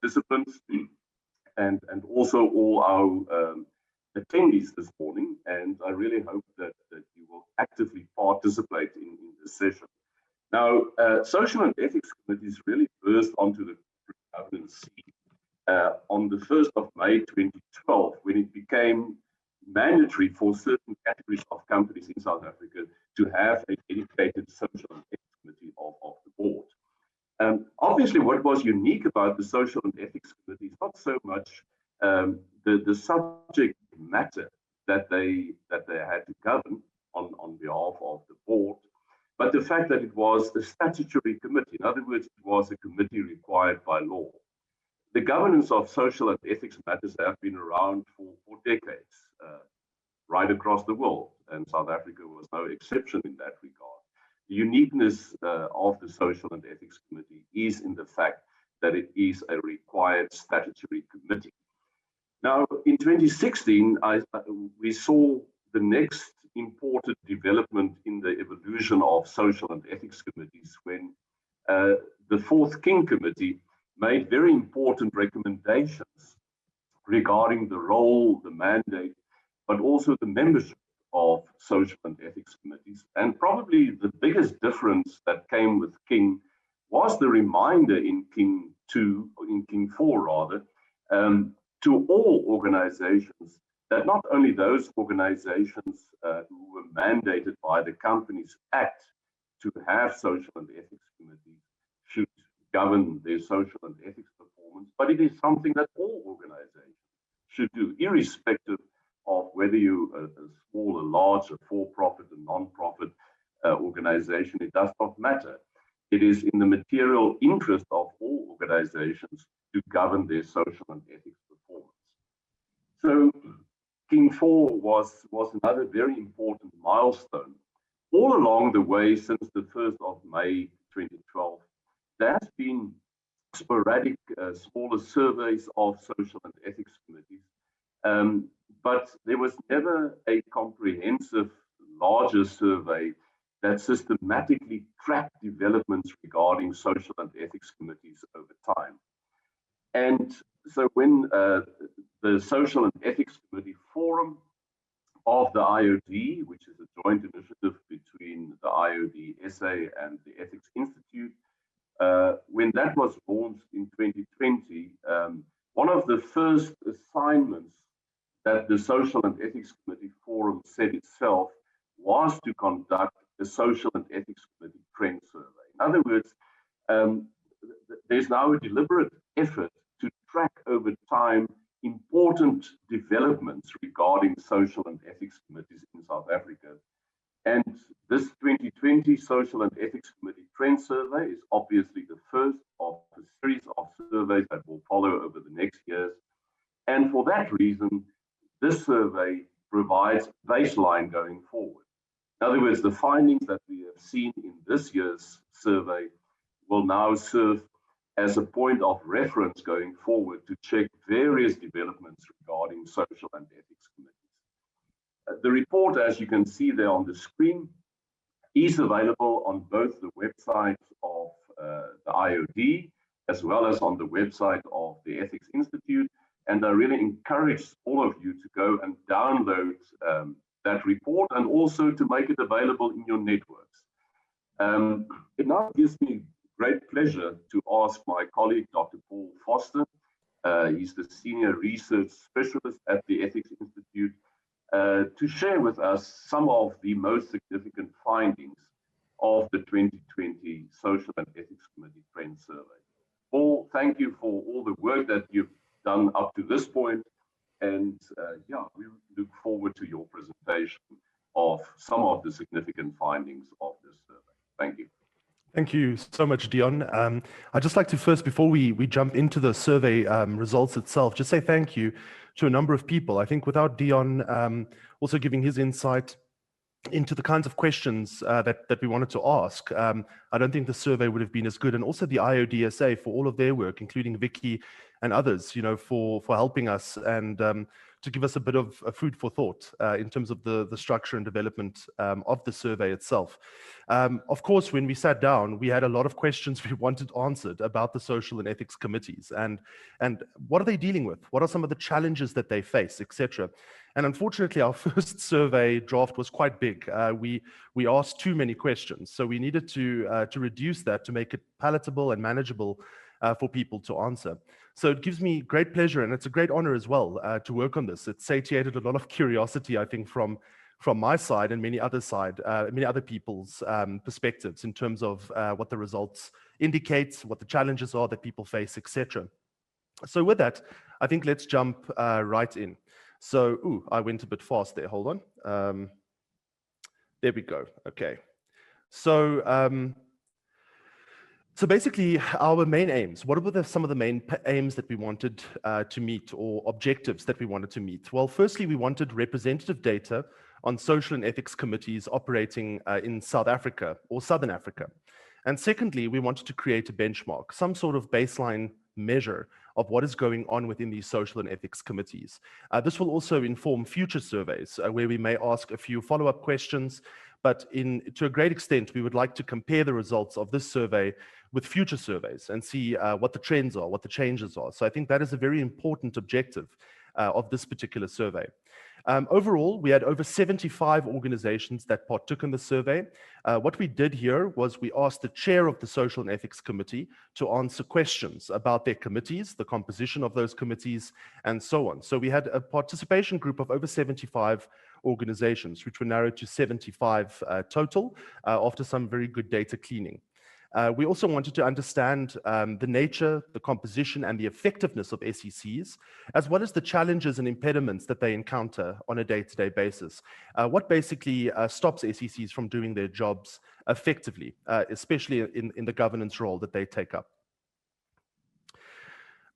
participants and also all our attendees this morning. And I really hope that you will actively participate in this session. Now, social and ethics committees really burst onto the governance scene on the 1st of May 2012, when it became mandatory for certain categories of companies in South Africa to have a dedicated social and ethics committee of the board. Obviously, what was unique about the social and ethics committee is not so much the subject matter that they had to govern on behalf of the board, but the fact that it was a statutory committee. In other words, it was a committee required by law. The governance of social and ethics matters have been around for decades, right across the world, and South Africa was no exception in that regard. The uniqueness of the Social and Ethics Committee is in the fact that it is a required statutory committee. Now, in 2016, we saw the next important development in the evolution of social and ethics committees when the Fourth King Committee made very important recommendations regarding the role, the mandate, but also the membership of social and ethics committees. And probably the biggest difference that came with King was the reminder in King 2, or in King 4 rather, to all organizations that not only those organizations who were mandated by the Companies Act to have social and ethics committees should govern their social and ethics performance, but it is something that all organizations should do, irrespective of whether you're a small, a large, a for-profit, a non-profit organization. It does not matter. It is in the material interest of all organizations to govern their social and ethics performance. So King 4 was another very important milestone. All along the way since the 1st of May 2012, there has been sporadic smaller surveys of social and ethics committees, but there was never a comprehensive larger survey that systematically tracked developments regarding social and ethics committees over time. And so when the Social and Ethics Committee Forum of the IoD, which is a joint initiative between the IoDSA and the Ethics Institute, when that was launched in 2020, one of the first assignments that the Social and Ethics Committee Forum set itself was to conduct a Social and Ethics Committee trend survey. In other words, there's now a deliberate effort to track over time important developments regarding social and ethics committees in South Africa. And this 2020 Social and Ethics Committee Trend Survey is obviously the first of a series of surveys that will follow over the next years. And for that reason, this survey provides baseline going forward. In other words, the findings that we have seen in this year's survey will now serve as a point of reference going forward to check various developments regarding social and ethics committees. The report, as you can see there on the screen, is available on both the website of the IoD as well as on the website of the Ethics Institute. And I really encourage all of you to go and download that report and also to make it available in your networks. It now gives me great pleasure to ask my colleague, Dr. Paul Vorster. He's the Senior Research Specialist at the Ethics Institute, to share with us some of the most significant findings of the 2020 Social and Ethics Committee Trend Survey. Paul, thank you for all the work that you've done up to this point, and yeah, we look forward to your presentation of some of the significant findings of this survey. Thank you. Thank you so much, Deon. I'd just like to first, before we jump into the survey results itself, just say thank you to a number of people. I think without Deon also giving his insight into the kinds of questions that we wanted to ask, I don't think the survey would have been as good. And also the IoDSA for all of their work, including Vicky and others, you know, for helping us and to give us a bit of food for thought in terms of the structure and development of the survey itself. Of course, when we sat down, we had a lot of questions we wanted answered about the social and ethics committees and what are they dealing with? What are some of the challenges that they face, etc. And unfortunately, our first survey draft was quite big. We asked too many questions, so we needed to reduce that to make it palatable and manageable for people to answer. So it gives me great pleasure, and it's a great honor as well to work on this. It satiated a lot of curiosity, I think, from my side and many other people's perspectives in terms of what the results indicate, what the challenges are that people face, etc. So with that, I think let's jump right in. So, I went a bit fast there. Hold on. There we go. Okay. So, so basically, our main aims, what were some of the main aims that we wanted to meet, or objectives that we wanted to meet? Well, firstly, we wanted representative data on social and ethics committees operating in South Africa or Southern Africa. And secondly, we wanted to create a benchmark, some sort of baseline measure of what is going on within these social and ethics committees. This will also inform future surveys where we may ask a few follow-up questions, but to a great extent, we would like to compare the results of this survey with future surveys and see what the trends are, what the changes are. So I think that is a very important objective of this particular survey. Overall, we had over 75 organizations that partook in the survey. What we did here was we asked the chair of the Social and Ethics Committee to answer questions about their committees, the composition of those committees, and so on. So we had a participation group of over 75 organizations, which were narrowed to 75 total after some very good data cleaning. We also wanted to understand the nature, the composition, and the effectiveness of SECs, as well as the challenges and impediments that they encounter on a day-to-day basis. What basically stops SECs from doing their jobs effectively, especially in the governance role that they take up.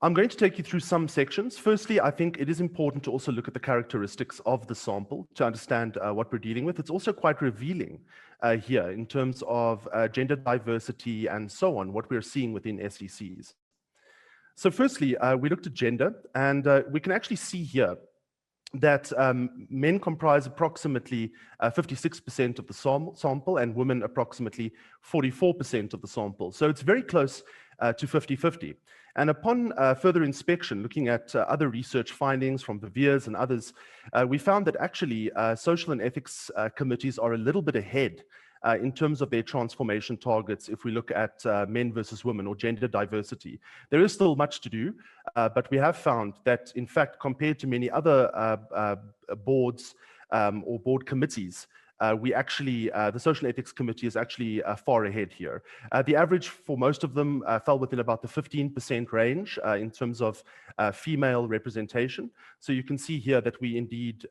I'm going to take you through some sections. Firstly, I think it is important to also look at the characteristics of the sample to understand what we're dealing with. It's also quite revealing here in terms of gender diversity and so on, what we're seeing within SECs. So firstly, we looked at gender, and we can actually see here that men comprise approximately 56% of the sample and women approximately 44% of the sample. So it's very close to 50-50. And upon further inspection, looking at other research findings from Viviers and others, we found that actually social and ethics committees are a little bit ahead in terms of their transformation targets if we look at men versus women or gender diversity. There is still much to do, but we have found that, in fact, compared to many other boards or board committees, we actually, the Social Ethics Committee is actually far ahead here. The average for most of them fell within about the 15% range in terms of female representation. So you can see here that we indeed,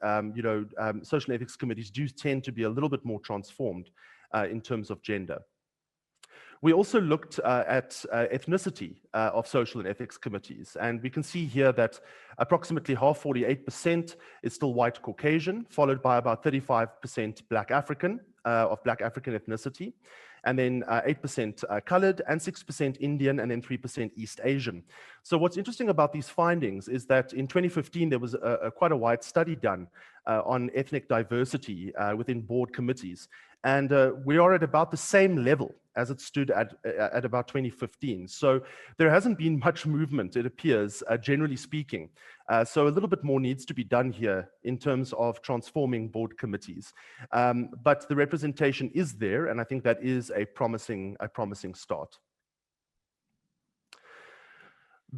Social Ethics Committees do tend to be a little bit more transformed in terms of gender. We also looked at ethnicity of social and ethics committees, and we can see here that approximately half, 48%, is still white Caucasian, followed by about 35% Black African, of Black African ethnicity, and then 8% colored, and 6% Indian, and then 3% East Asian. So what's interesting about these findings is that in 2015, there was quite a wide study done on ethnic diversity within board committees. And we are at about the same level as it stood at about 2015. So there hasn't been much movement, it appears, generally speaking. So a little bit more needs to be done here in terms of transforming board committees. But the representation is there, and I think that is a promising start.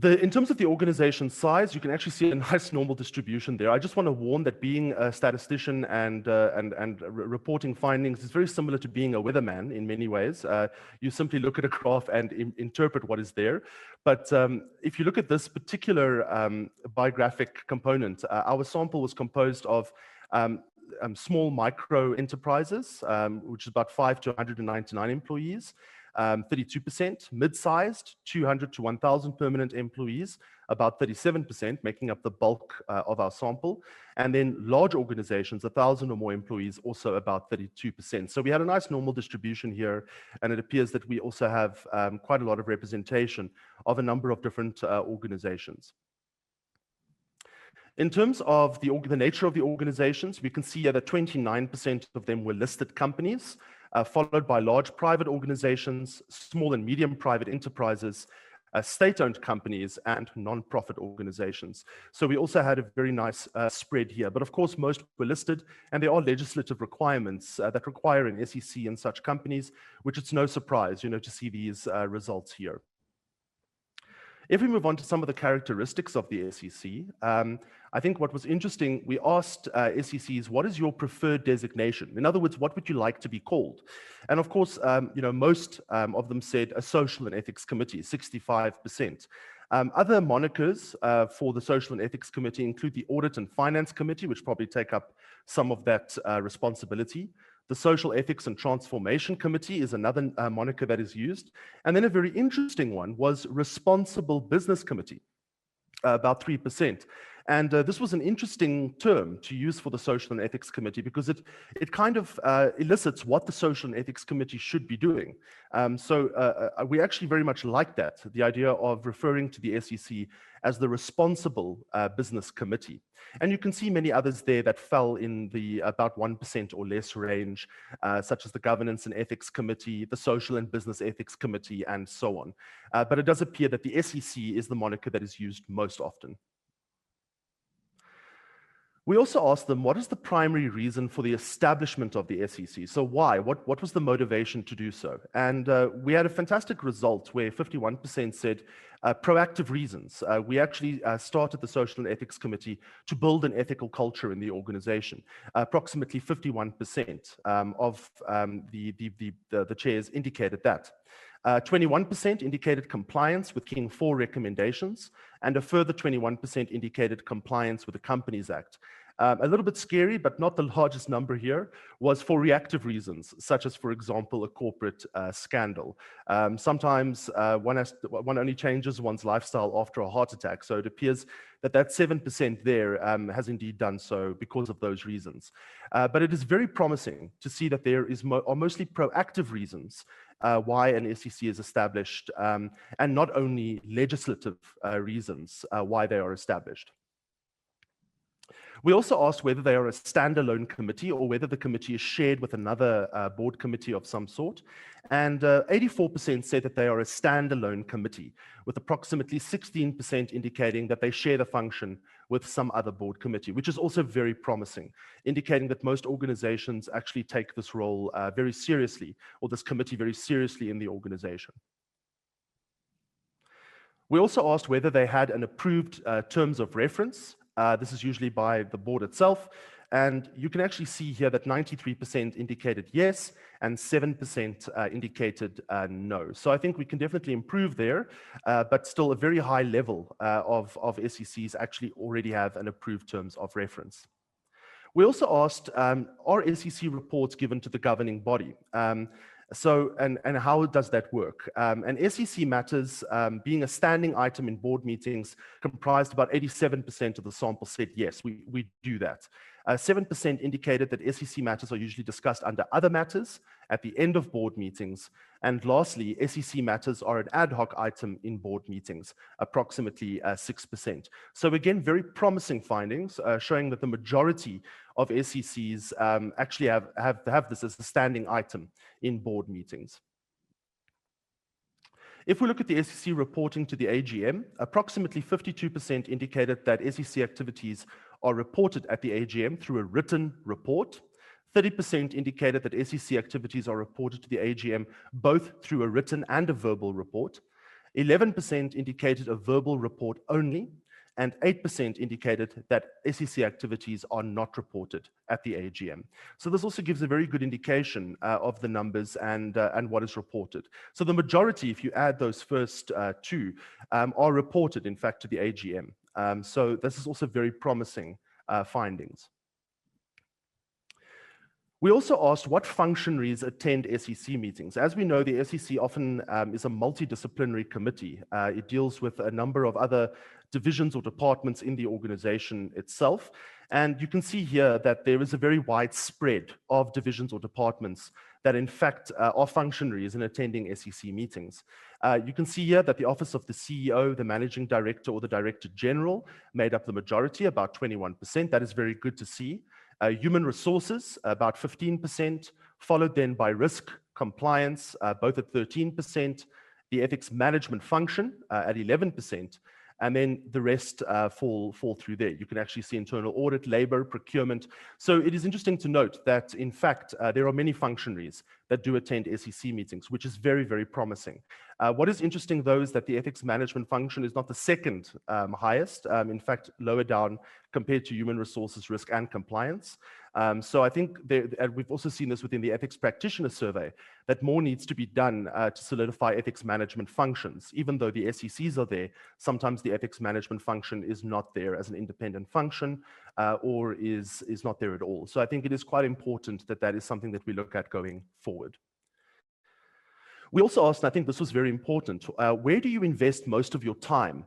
In terms of the organization size, you can actually see a nice normal distribution there. I just want to warn that being a statistician and reporting findings is very similar to being a weatherman in many ways. You simply look at a graph and interpret what is there. But if you look at this particular biographic component, our sample was composed of small micro enterprises, which is about 5 to 199 employees. 32%, mid-sized, 200 to 1,000 permanent employees, about 37%, making up the bulk of our sample. And then large organizations, 1,000 or more employees, also about 32%. So we had a nice normal distribution here, and it appears that we also have quite a lot of representation of a number of different organizations. In terms of the nature of the organizations, we can see here that 29% of them were listed companies, followed by large private organizations, small and medium private enterprises, state-owned companies, and non-profit organizations. So we also had a very nice spread here. But of course, most were listed, and there are legislative requirements that require an SEC in such companies, which it's no surprise, to see these results here. If we move on to some of the characteristics of the SEC, I think what was interesting, we asked SECs, what is your preferred designation? In other words, what would you like to be called? And of course, most of them said a social and ethics committee, 65%. Other monikers for the Social and Ethics Committee include the Audit and Finance Committee, which probably take up some of that responsibility. The Social Ethics and Transformation Committee is another moniker that is used. And then a very interesting one was Responsible Business Committee, about 3%. And this was an interesting term to use for the Social and Ethics Committee because it kind of elicits what the Social and Ethics Committee should be doing. So we actually very much like that, the idea of referring to the SEC as the Responsible Business Committee. And you can see many others there that fell in the about 1% or less range, such as the Governance and Ethics Committee, the Social and Business Ethics Committee, and so on. But it does appear that the SEC is the moniker that is used most often. We also asked them, what is the primary reason for the establishment of the SEC? So why? What was the motivation to do so? And we had a fantastic result where 51% said proactive reasons. We actually started the Social and Ethics Committee to build an ethical culture in the organization. Approximately 51% of the chairs indicated that. 21% indicated compliance with King 4 recommendations, and a further 21% indicated compliance with the Companies Act. A little bit scary, but not the largest number here, was for reactive reasons, such as, for example, a corporate scandal. Sometimes one only changes one's lifestyle after a heart attack, so it appears that 7% there has indeed done so because of those reasons. But it is very promising to see that there are mostly proactive reasons why an SEC is established, and not only legislative reasons why they are established. We also asked whether they are a standalone committee or whether the committee is shared with another board committee of some sort. And 84% said that they are a standalone committee, with approximately 16% indicating that they share the function with some other board committee, which is also very promising, indicating that most organizations actually take this role very seriously, or this committee very seriously in the organization. We also asked whether they had an approved terms of reference. This is usually by the board itself. And you can actually see here that 93% indicated yes, and 7% indicated no. So I think we can definitely improve there, but still a very high level of SECs actually already have an approved terms of reference. We also asked, are SEC reports given to the governing body? And how does that work? And SEC matters, being a standing item in board meetings, comprised about 87% of the sample said yes, we do that. 7% indicated that SEC matters are usually discussed under other matters at the end of board meetings. And lastly, SEC matters are an ad hoc item in board meetings, approximately 6%. So again, very promising findings, showing that the majority of SECs actually have this as a standing item in board meetings. If we look at the SEC reporting to the AGM, approximately 52% indicated that SEC activities are reported at the AGM through a written report. 30% indicated that SEC activities are reported to the AGM both through a written and a verbal report. 11% indicated a verbal report only, and 8% indicated that SEC activities are not reported at the AGM. So this also gives a very good indication of the numbers and what is reported. So the majority, if you add those first two, are reported, in fact, to the AGM. So this is also very promising findings. We also asked what functionaries attend SEC meetings. As we know, the SEC often is a multidisciplinary committee. It deals with a number of other divisions or departments in the organization itself. And you can see here that there is a very wide spread of divisions or departments that in fact are functionaries in attending SEC meetings. You can see here that the office of the CEO, the managing director, or the director general made up the majority, about 21%. That is very good to see. Human resources, about 15%, followed then by risk, compliance, both at 13%, the ethics management function at 11%, and then the rest fall through there. You can actually see internal audit, labor, procurement. So it is interesting to note that, in fact, there are many functionaries that do attend SEC meetings, which is very, very promising. What is interesting, though, is that the ethics management function is not the second highest, in fact, lower down compared to human resources, risk, and compliance. So I think we've also seen this within the ethics practitioner survey, that more needs to be done to solidify ethics management functions. Even though the SECs are there, sometimes the ethics management function is not there as an independent function or is not there at all. So I think it is quite important that that is something that we look at going forward. We also asked, and I think this was very important, where do you invest most of your time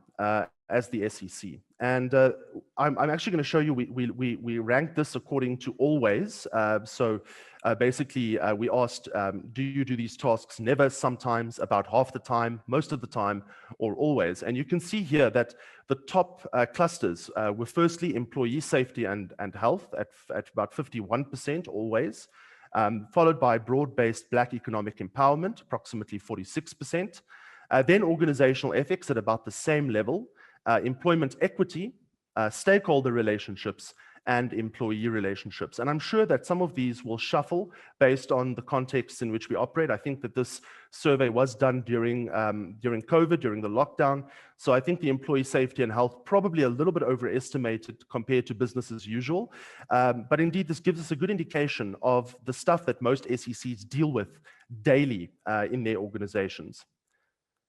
as the SEC? And I'm actually going to show you, we ranked this according to always. Basically, we asked, do you do these tasks never, sometimes, about half the time, most of the time, or always? And you can see here that the top clusters were firstly employee safety and health at about 51%, always. Followed by broad-based Black economic empowerment, approximately 46%. Then organizational ethics at about the same level, employment equity, stakeholder relationships, and employee relationships. And I'm sure that some of these will shuffle based on the context in which we operate. I think that this survey was done during COVID, during the lockdown. So I think the employee safety and health probably a little bit overestimated compared to business as usual. But indeed, this gives us a good indication of the stuff that most SECs deal with daily in their organizations.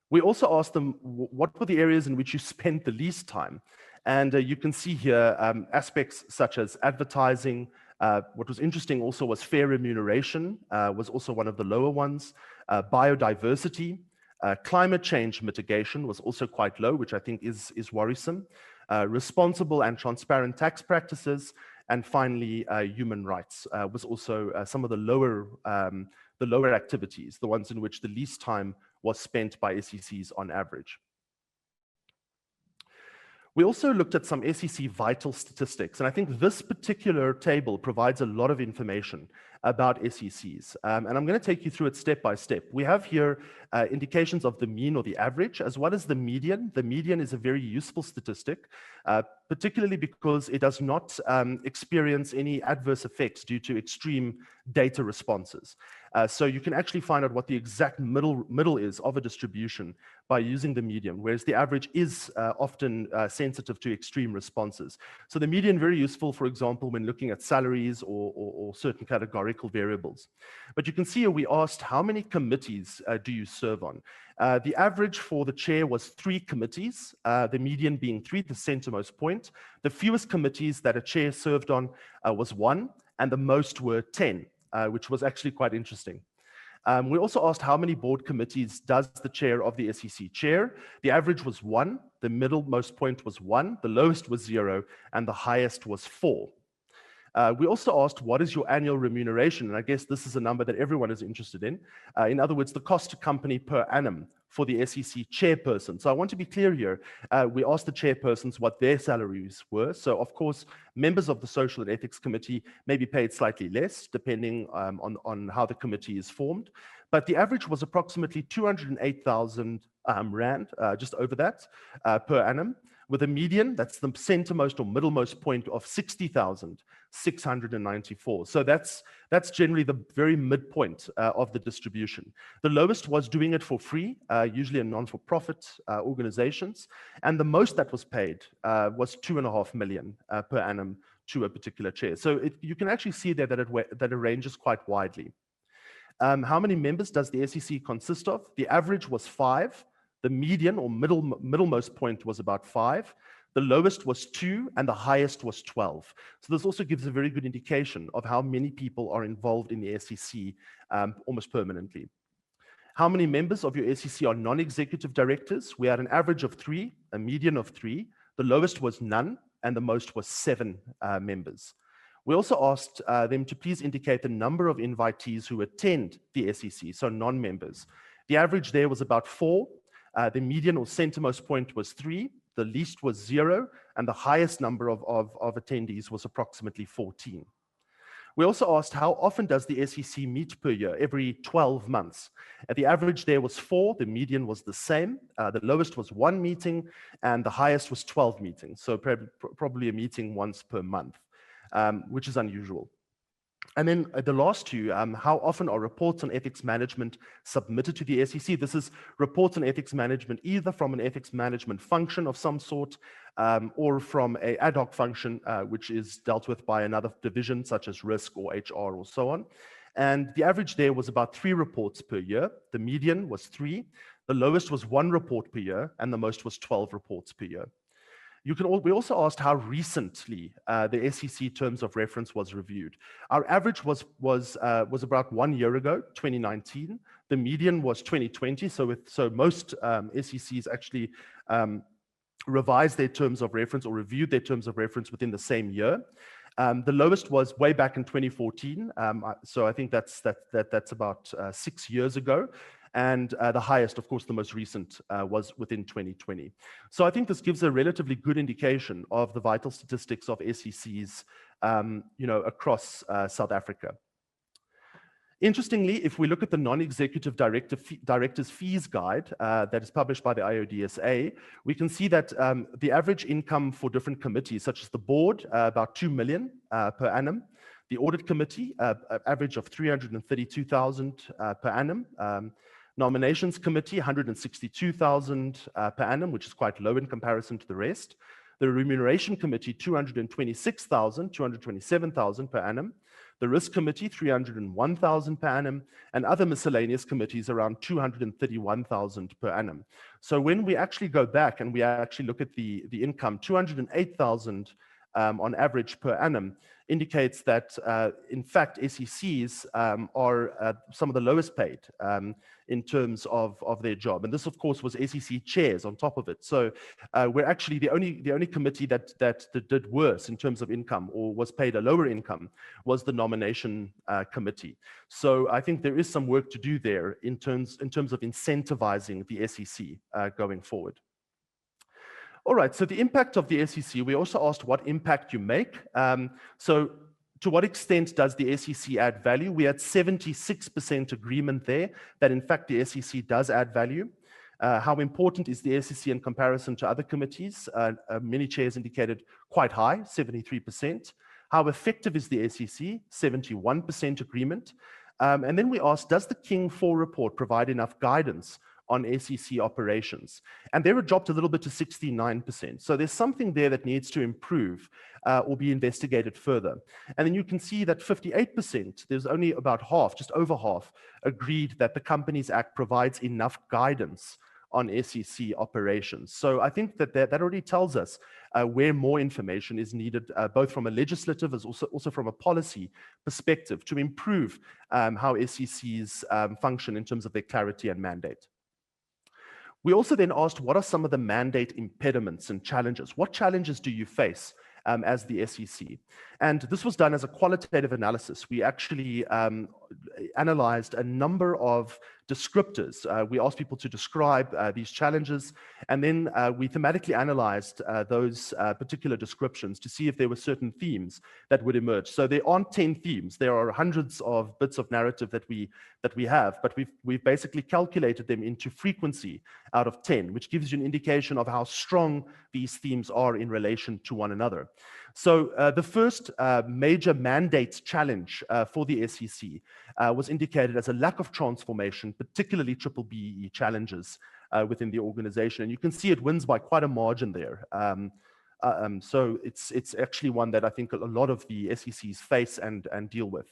We also asked them, what were the areas in which you spent the least time? And you can see here aspects such as advertising. What was interesting also was fair remuneration, was also one of the lower ones. Biodiversity, climate change mitigation was also quite low, which I think is worrisome. Responsible and transparent tax practices. And finally, human rights was also some of the lower activities, the ones in which the least time was spent by SECs on average. We also looked at some SEC vital statistics, and I think this particular table provides a lot of information about SECs. And I'm going to take you through it step by step. We have here indications of the mean or the average, as well as the median. The median is a very useful statistic, particularly because it does not experience any adverse effects due to extreme data responses. So you can actually find out what the exact middle is of a distribution by using the median, whereas the average is often sensitive to extreme responses. So the median, very useful, for example, when looking at salaries or certain categorical variables. But you can see here we asked, how many committees do you serve on? The average for the chair was 3 committees, the median being 3, the centermost point. The fewest committees that a chair served on was 1, and the most were 10. Which was actually quite interesting. We also asked how many board committees does the chair of the SEC chair. The average was 1, the middlemost point was 1, the lowest was 0, and the highest was 4. We also asked, what is your annual remuneration? And I guess this is a number that everyone is interested in. In other words, the cost to company per annum for the SEC chairperson. So I want to be clear here. We asked the chairpersons what their salaries were. So of course, members of the Social and Ethics Committee may be paid slightly less, depending on how the committee is formed. But the average was approximately 208,000 Rand, just over that, per annum, with a median, that's the centermost or middlemost point, of 60,694. So that's generally the very midpoint of the distribution. The lowest was doing it for free, usually in non-for-profit organizations, and the most that was paid was 2.5 million per annum to a particular chair. So you can actually see there that it ranges quite widely. How many members does the SEC consist of? The average was 5. The median or middlemost point was about 5. The lowest was 2 and the highest was 12. So this also gives a very good indication of how many people are involved in the SEC almost permanently. How many members of your SEC are non-executive directors? We had an average of 3, a median of 3. The lowest was none, and the most was 7 members. We also asked them to please indicate the number of invitees who attend the SEC, so non-members. The average there was about 4. The median or centermost point was 3. The least was 0, and the highest number of attendees was approximately 14. We also asked how often does the SEC meet per year? Every 12 months. The average there was 4, the median was the same, the lowest was 1 meeting, and the highest was 12 meetings, so probably a meeting once per month, which is unusual. And then the last two, how often are reports on ethics management submitted to the SEC? This is reports on ethics management either from an ethics management function of some sort or from an ad hoc function, which is dealt with by another division, such as risk or HR or so on. And the average there was about 3 reports per year. The median was 3. The lowest was 1 report per year, and the most was 12 reports per year. We also asked how recently the SEC terms of reference was reviewed. Our average was about 1 year ago, 2019. The median was 2020. So most SECs actually revised their terms of reference or reviewed their terms of reference within the same year. The lowest was way back in 2014. So I think that's about 6 years ago. And the highest, of course, the most recent was within 2020. So I think this gives a relatively good indication of the vital statistics of SECs, across South Africa. Interestingly, if we look at the non-executive directors fees guide that is published by the IoDSA, we can see that the average income for different committees, such as the board, about 2 million per annum. The audit committee, average of 332,000 per annum. Nominations committee, 162,000 per annum, which is quite low in comparison to the rest. The remuneration committee, 227,000 per annum. The risk committee, 301,000 per annum, and other miscellaneous committees around 231,000 per annum. So when we actually go back and we actually look at the income, 208,000 on average per annum, indicates that, in fact, SECs are some of the lowest paid in terms of their job. And this, of course, was SEC chairs on top of it. So we're actually the only committee that did worse in terms of income or was paid a lower income was the nomination committee. So I think there is some work to do there in terms of incentivizing the SEC going forward. All right, so the impact of the SEC, we also asked what impact you make. So to what extent does the SEC add value? We had 76% agreement there that in fact the SEC does add value. How important is the SEC in comparison to other committees? Many chairs indicated quite high, 73%. How effective is the SEC? 71% agreement. And then we asked, does the King 4 report provide enough guidance on SEC operations? And they were dropped a little bit to 69%. So there's something there that needs to improve or be investigated further. And then you can see that 58%, there's only about half, just over half, agreed that the Companies Act provides enough guidance on SEC operations. So I think that already tells us where more information is needed, both from a legislative as also from a policy perspective to improve how SECs function in terms of their clarity and mandate. We also then asked, what are some of the mandate impediments and challenges? What challenges do you face as the SEC? And this was done as a qualitative analysis. We actually analyzed a number of descriptors. We asked people to describe these challenges, and then we thematically analyzed those particular descriptions to see if there were certain themes that would emerge. So there aren't 10 themes. There are hundreds of bits of narrative that we have, but we've basically calculated them into frequency out of 10, which gives you an indication of how strong these themes are in relation to one another. So the first major mandate challenge for the SEC was indicated as a lack of transformation, particularly BBBE challenges within the organization. And you can see it wins by quite a margin there. So it's actually one that I think a lot of the SECs face and deal with.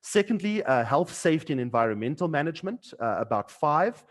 Secondly, health, safety, and environmental management, about 5.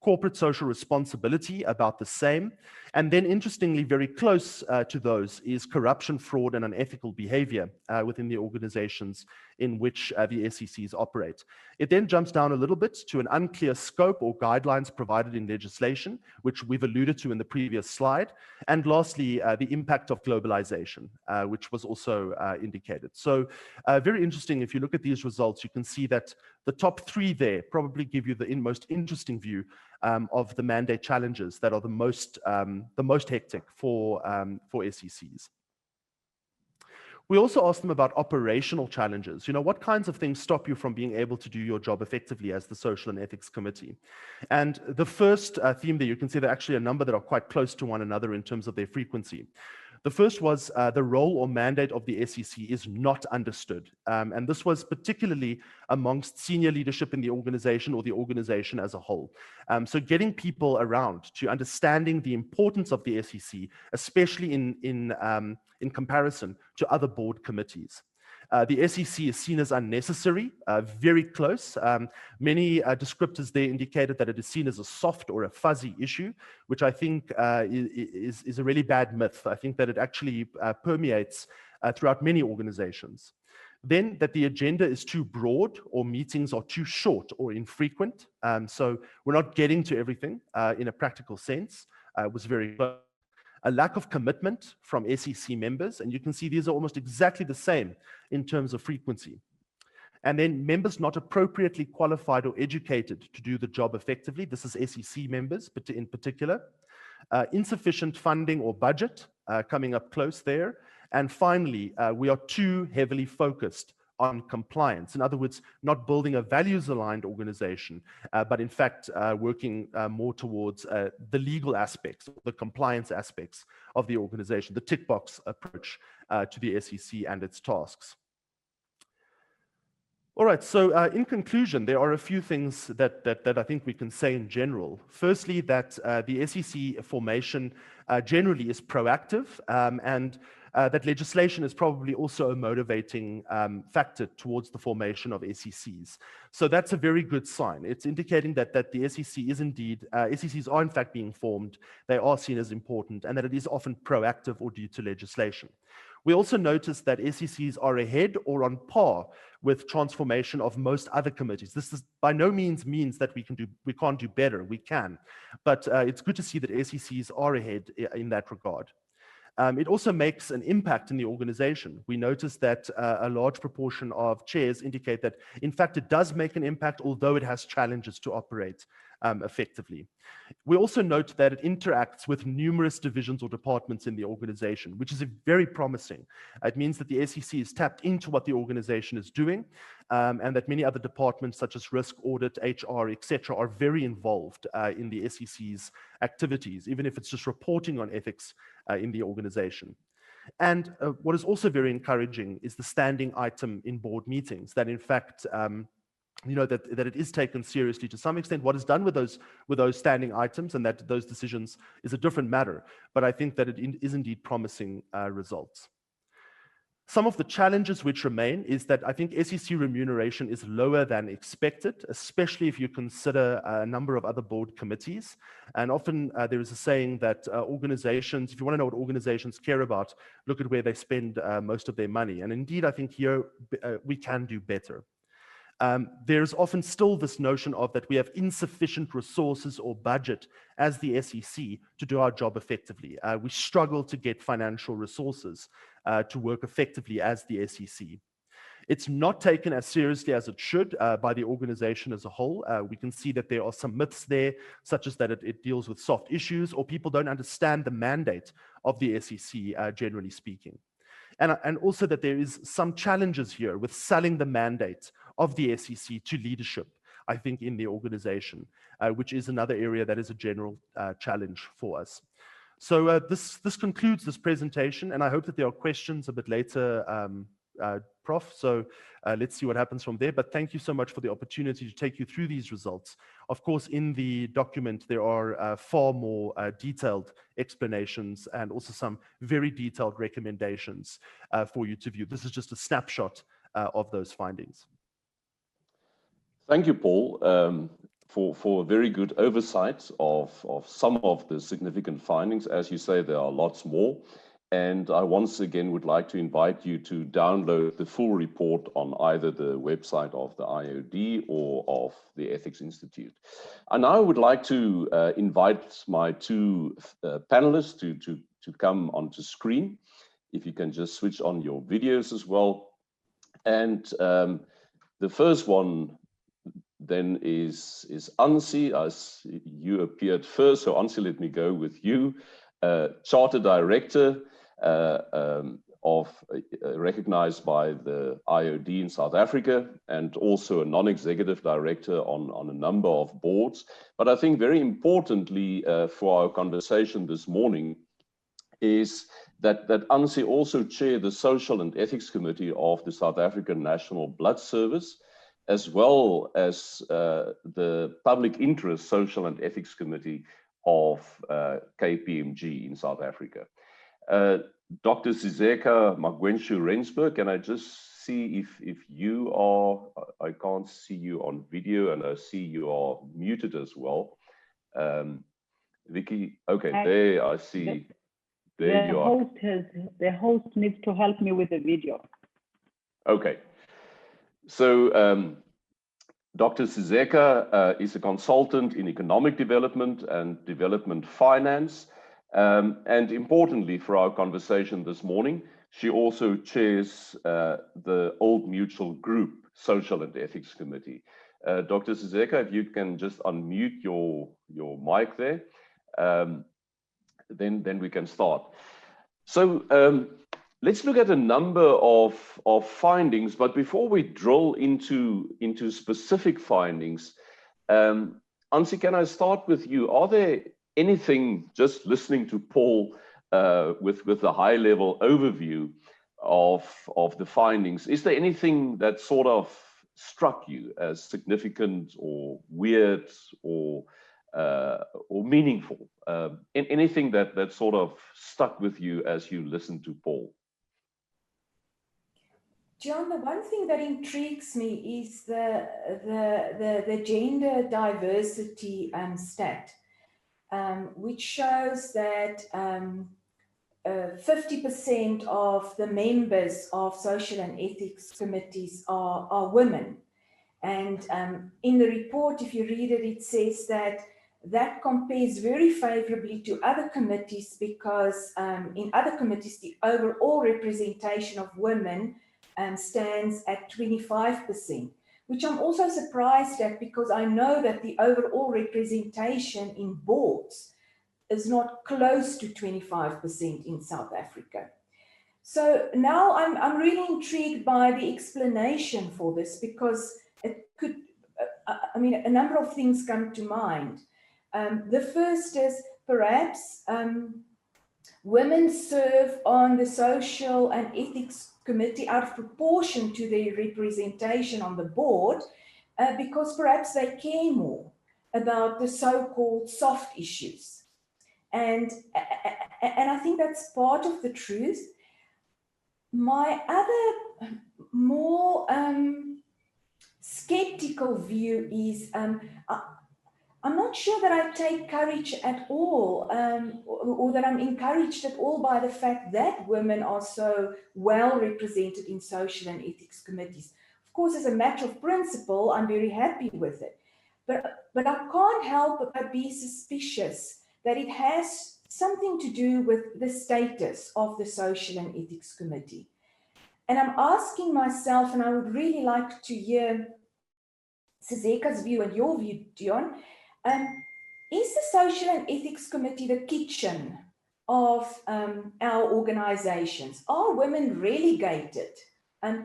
corporate social responsibility, about the same. And then interestingly, very close to those is corruption, fraud, and unethical behavior within the organizations in which the SECs operate. It then jumps down a little bit to an unclear scope or guidelines provided in legislation, which we've alluded to in the previous slide. And lastly, the impact of globalization, which was also indicated. So very interesting. If you look at these results, you can see that the top three there probably give you the most interesting view of the mandate challenges that are the most hectic for SECs. We also asked them about operational challenges. You know, what kinds of things stop you from being able to do your job effectively as the Social and Ethics Committee? And the first theme there, you can see there are actually a number that are quite close to one another in terms of their frequency. The first was the role or mandate of the SEC is not understood. And this was particularly amongst senior leadership in the organization or the organization as a whole. So getting people around to understanding the importance of the SEC, especially in comparison to other board committees. The SEC is seen as unnecessary, very close. Many descriptors there indicated that it is seen as a soft or a fuzzy issue, which I think is a really bad myth. I think that it actually permeates throughout many organizations. Then that the agenda is too broad or meetings are too short or infrequent. So we're not getting to everything in a practical sense. Was very close. A lack of commitment from SEC members, and you can see these are almost exactly the same in terms of frequency. And then members not appropriately qualified or educated to do the job effectively. This is SEC members, but in particular. Insufficient funding or budget, coming up close there. And finally, we are too heavily focused on compliance. In other words, not building a values-aligned organization, but in fact, working more towards the legal aspects, the compliance aspects of the organization, the tick box approach to the SEC and its tasks. All right, so in conclusion, there are a few things that I think we can say in general. Firstly, that the SEC formation generally is proactive, and that legislation is probably also a motivating factor towards the formation of SECs. So that's a very good sign. It's indicating that the SEC is indeed, SECs are in fact being formed, they are seen as important, and that it is often proactive or due to legislation. We also notice that SECs are ahead or on par with transformation of most other committees. This is by no means that we can't do better, we can. But it's good to see that SECs are ahead in that regard. It also makes an impact in the organization. We notice that a large proportion of chairs indicate that, in fact, it does make an impact, although it has challenges to operate effectively. We also note that it interacts with numerous divisions or departments in the organization, which is very promising. It means that the SEC is tapped into what the organization is doing, and that many other departments such as risk, audit, HR, etc., are very involved in the SEC's activities, even if it's just reporting on ethics in the organization. And what is also very encouraging is the standing item in board meetings, that in fact, you know, that it is taken seriously to some extent. What is done with those standing items and that those decisions is a different matter, but I think that it is indeed promising results. Some of the challenges which remain is that I think SEC remuneration is lower than expected, especially if you consider a number of other board committees. And often there is a saying that organizations, if you want to know what organizations care about, look at where they spend most of their money. And indeed, I think here we can do better. There's often still this notion of that we have insufficient resources or budget as the SEC to do our job effectively. We struggle to get financial resources to work effectively as the SEC. It's not taken as seriously as it should by the organization as a whole. We can see that there are some myths there, such as that it deals with soft issues, or people don't understand the mandate of the SEC, generally speaking. And also that there is some challenges here with selling the mandate of the SEC to leadership, I think, in the organization, which is another area that is a general challenge for us. So this concludes this presentation, and I hope that there are questions a bit later, Prof. So let's see what happens from there. But thank you so much for the opportunity to take you through these results. Of course, in the document, there are far more detailed explanations and also some very detailed recommendations for you to view. This is just a snapshot of those findings. Thank you, Paul. for a very good oversight of some of the significant findings. As you say, there are lots more. And I once again would like to invite you to download the full report on either the website of the IOD or of the Ethics Institute. And now I would like to invite my two panelists to come onto screen. If you can just switch on your videos as well. And the first one then is Ansi, as you appeared first. So Ansi, let me go with you. Charter Director recognized by the IOD in South Africa, and also a non-executive director on a number of boards. But I think very importantly for our conversation this morning is that Ansi also chaired the Social and Ethics Committee of the South African National Blood Service, as well as the Public Interest Social and Ethics Committee of KPMG in South Africa. Dr. Sizeka Magwenshu-Rensburg, can I just see if you are, I can't see you on video, and I see you are muted as well. Vicky, okay, there I see. There you are. The host needs to help me with the video. Okay. So Dr. Sizeka is a consultant in economic development and development finance. And importantly for our conversation this morning, she also chairs the Old Mutual Group Social and Ethics Committee. Dr. Sizeka, if you can just unmute your mic there, then we can start. So let's look at a number of findings, but before we drill into specific findings, Ansi, can I start with you? Are there anything, just listening to Paul with a high-level overview of the findings, is there anything that sort of struck you as significant or weird or meaningful? Anything that sort of stuck with you as you listened to Paul? John, the one thing that intrigues me is the gender diversity stat, which shows that 50% of the members of social and ethics committees are women. And in the report, if you read it, it says that compares very favorably to other committees, because in other committees, the overall representation of women stands at 25%, which I'm also surprised at, because I know that the overall representation in boards is not close to 25% in South Africa. So now I'm really intrigued by the explanation for this, because it could, I mean, a number of things come to mind. The first is perhaps women serve on the Social and Ethics Committee out of proportion to their representation on the board, because perhaps they care more about the so-called soft issues. And I think that's part of the truth. My other more skeptical view is I'm not sure that I take courage at all, or that I'm encouraged at all by the fact that women are so well represented in social and ethics committees. Of course, as a matter of principle, I'm very happy with it. But I can't help but be suspicious that it has something to do with the status of the Social and Ethics Committee. And I'm asking myself, and I would really like to hear Sizeka's view and your view, Deon, is the Social and Ethics Committee the kitchen of our organizations? Are women relegated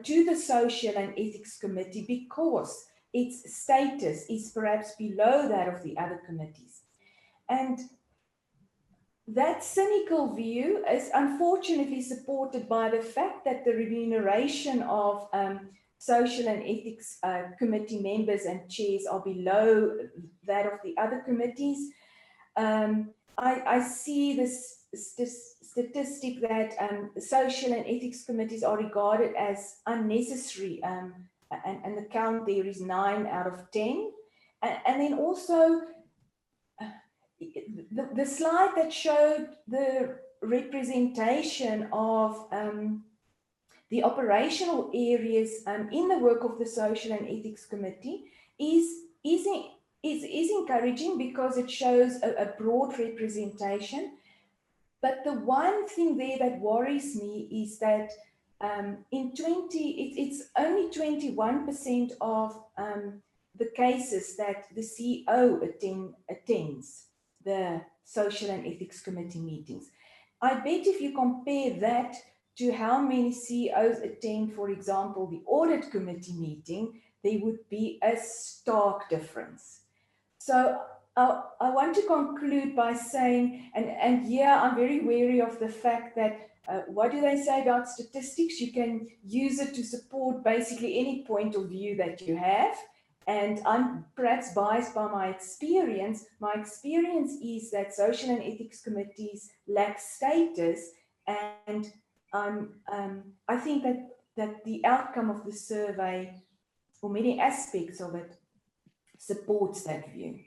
to the Social and Ethics Committee because its status is perhaps below that of the other committees? And that cynical view is unfortunately supported by the fact that the remuneration of Social and Ethics Committee members and chairs are below that of the other committees. I see this statistic that Social and Ethics Committees are regarded as unnecessary, and the count there is 9 out of 10. and then also the slide that showed the representation of the operational areas in the work of the Social and Ethics Committee is encouraging because it shows a broad representation. But the one thing there that worries me is that it's only 21% of the cases that the CEO attends the Social and Ethics Committee meetings. I bet if you compare that to how many CEOs attend, for example, the Audit Committee meeting, there would be a stark difference. So I want to conclude by saying, and yeah, I'm very wary of the fact that what do they say about statistics? You can use it to support basically any point of view that you have. And I'm perhaps biased by my experience. My experience is that social and ethics committees lack status, and I think that the outcome of the survey, or many aspects of it, supports that view.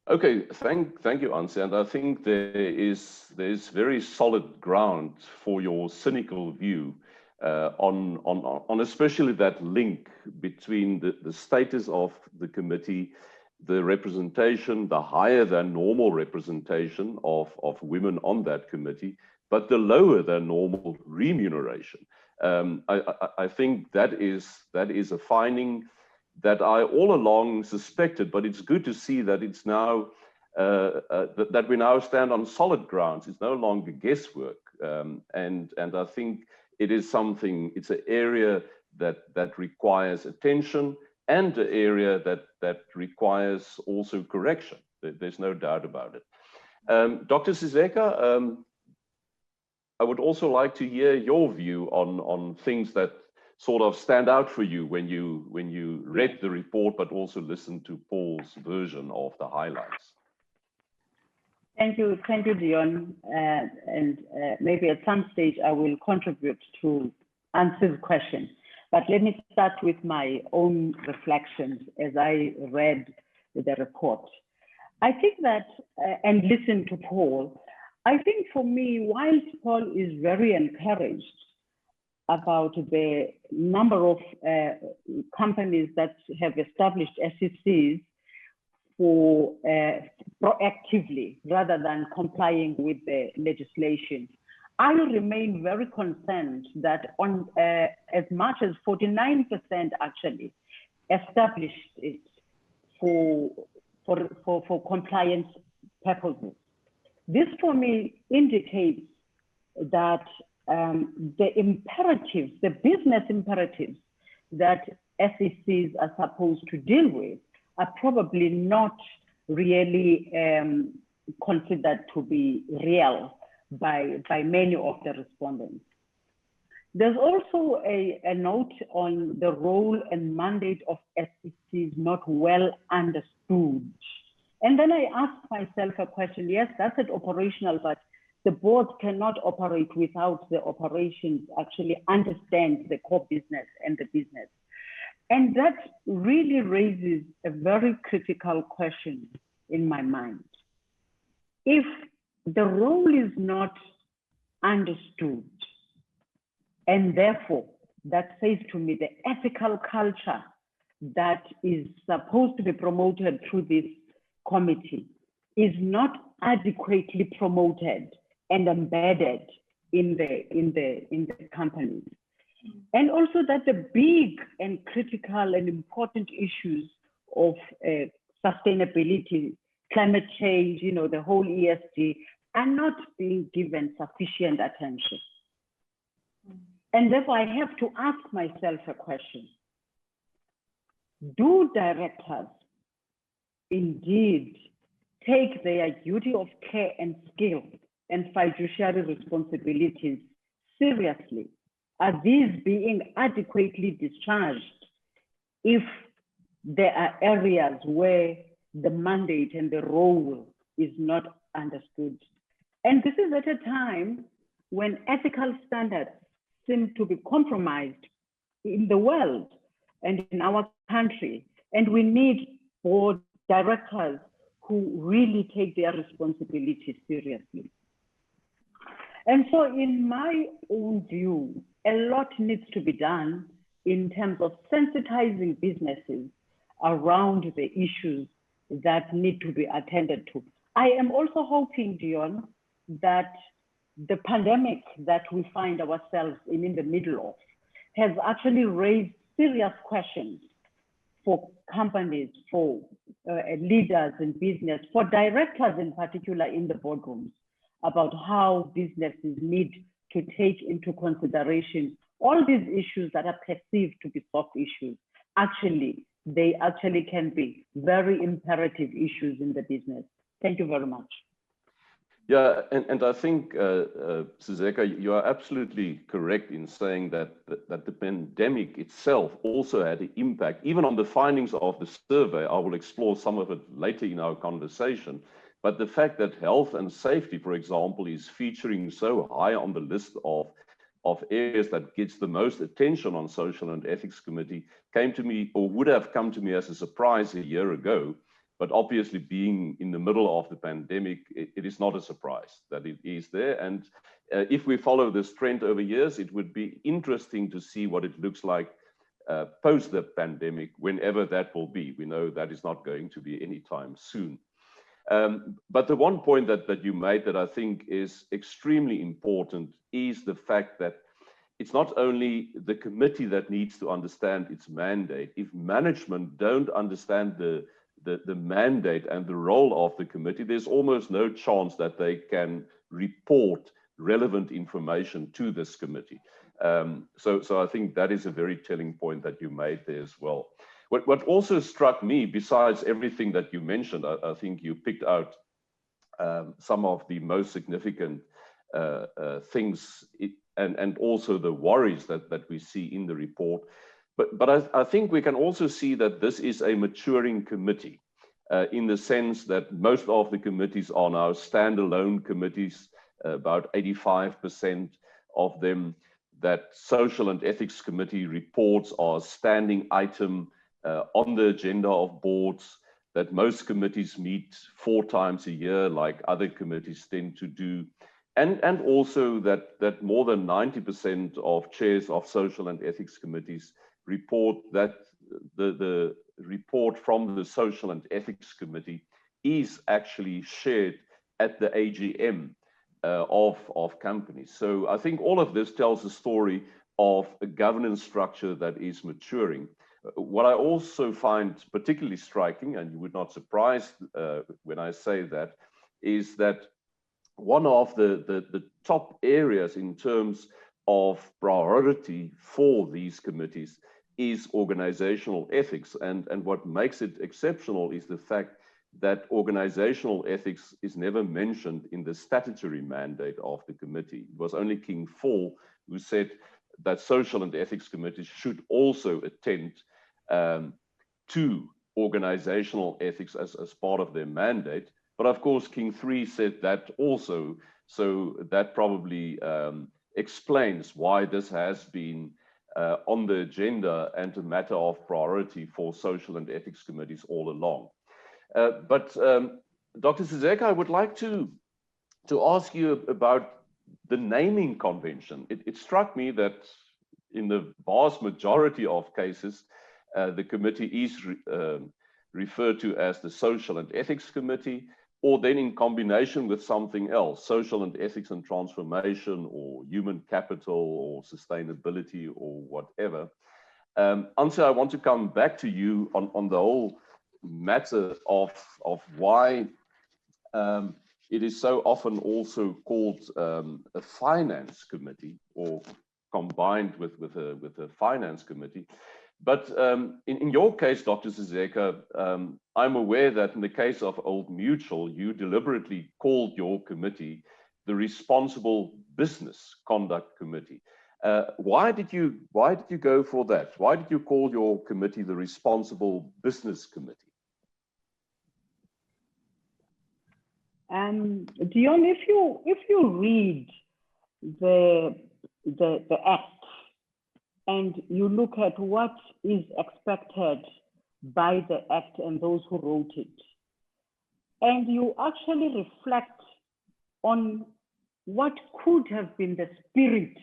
Okay, thank you, Ansi. And I think there's very solid ground for your cynical view on especially that link between the status of the committee, the representation, the higher than normal representation of women on that committee, but the lower than normal remuneration. I think that is a finding that I all along suspected, but it's good to see that it's now that we now stand on solid grounds. It's no longer guesswork, and I think it is something. It's an area that requires attention, and an area that requires also correction. There's no doubt about it. Dr. Siseka, I would also like to hear your view on things that sort of stand out for you when you read the report, but also listen to Paul's version of the highlights. Thank you, Deon. And maybe at some stage I will contribute to answer the question. But let me start with my own reflections as I read the report. I think that, and listen to Paul, I think for me, whilst Paul is very encouraged about the number of companies that have established SECs for proactively rather than complying with the legislation, I remain very concerned that on as much as 49% actually established it for compliance purposes. This for me indicates that the imperatives, the business imperatives that SECs are supposed to deal with are probably not really considered to be real by many of the respondents. There's also a note on the role and mandate of SECs not well understood. And then I asked myself a question, yes, that's it operational, but the board cannot operate without the operations actually understand the core business and the business. And that really raises a very critical question in my mind. If the role is not understood, and therefore that says to me the ethical culture that is supposed to be promoted through this committee is not adequately promoted and embedded in the companies. And also that the big and critical and important issues of sustainability, climate change, you know, the whole ESG, are not being given sufficient attention. And therefore I have to ask myself a question. Do directors indeed take their duty of care and skill and fiduciary responsibilities seriously? Are these being adequately discharged if there are areas where the mandate and the role is not understood? And this is at a time when ethical standards seem to be compromised in the world and in our country. And we need board directors who really take their responsibilities seriously. And so in my own view, a lot needs to be done in terms of sensitizing businesses around the issues that need to be attended to. I am also hoping, Deon, that the pandemic that we find ourselves in the middle of has actually raised serious questions for companies, for leaders in business, for directors in particular in the boardrooms, about how businesses need to take into consideration all these issues that are perceived to be soft issues. Actually, they actually can be very imperative issues in the business. Thank you very much. Yeah, and I think, Sizeka, you are absolutely correct in saying that the pandemic itself also had an impact, even on the findings of the survey. I will explore some of it later in our conversation. But the fact that health and safety, for example, is featuring so high on the list of areas that gets the most attention on Social and Ethics Committee came to me, or would have come to me as a surprise a year ago. But obviously, being in the middle of the pandemic, it is not a surprise that it is there. And if we follow this trend over years, it would be interesting to see what it looks like post the pandemic, whenever that will be. We know that is not going to be anytime soon. But the one point that you made that I think is extremely important is the fact that it's not only the committee that needs to understand its mandate. If management don't understand the mandate and the role of the committee, there's almost no chance that they can report relevant information to this committee. So I think that is a very telling point that you made there as well. What also struck me, besides everything that you mentioned, I think you picked out some of the most significant things and also the worries that we see in the report. But I think we can also see that this is a maturing committee in the sense that most of the committees are now standalone committees, about 85% of them, that Social and Ethics Committee reports are standing item on the agenda of boards, that most committees meet 4 times a year like other committees tend to do. And also that more than 90% of chairs of Social and Ethics Committees report that the report from the Social and Ethics Committee is actually shared at the AGM of companies. So I think all of this tells a story of a governance structure that is maturing. What I also find particularly striking, and you would not surprise when I say that, is that one of the top areas in terms of priority for these committees is organizational ethics. And what makes it exceptional is the fact that organizational ethics is never mentioned in the statutory mandate of the committee. It was only King Fall who said that Social and Ethics Committees should also attend to organizational ethics as part of their mandate. But of course, King 3 said that also, so that probably explains why this has been on the agenda and a matter of priority for Social and Ethics Committees all along. But Dr. Sizeka, I would like to ask you about the naming convention. It struck me that in the vast majority of cases, the committee is referred to as the Social and Ethics Committee, or then in combination with something else, Social and Ethics and Transformation, or Human Capital, or Sustainability, or whatever. Anse, I want to come back to you on the whole matter of why it is so often also called a finance committee, or combined with a finance committee. But in your case, Dr. Sizeka, I'm aware that in the case of Old Mutual, you deliberately called your committee the Responsible Business Conduct Committee. Why did you go for that? Why did you call your committee the Responsible Business Committee? Deon, if you read the act and you look at what is expected by the Act and those who wrote it. And you actually reflect on what could have been the spirit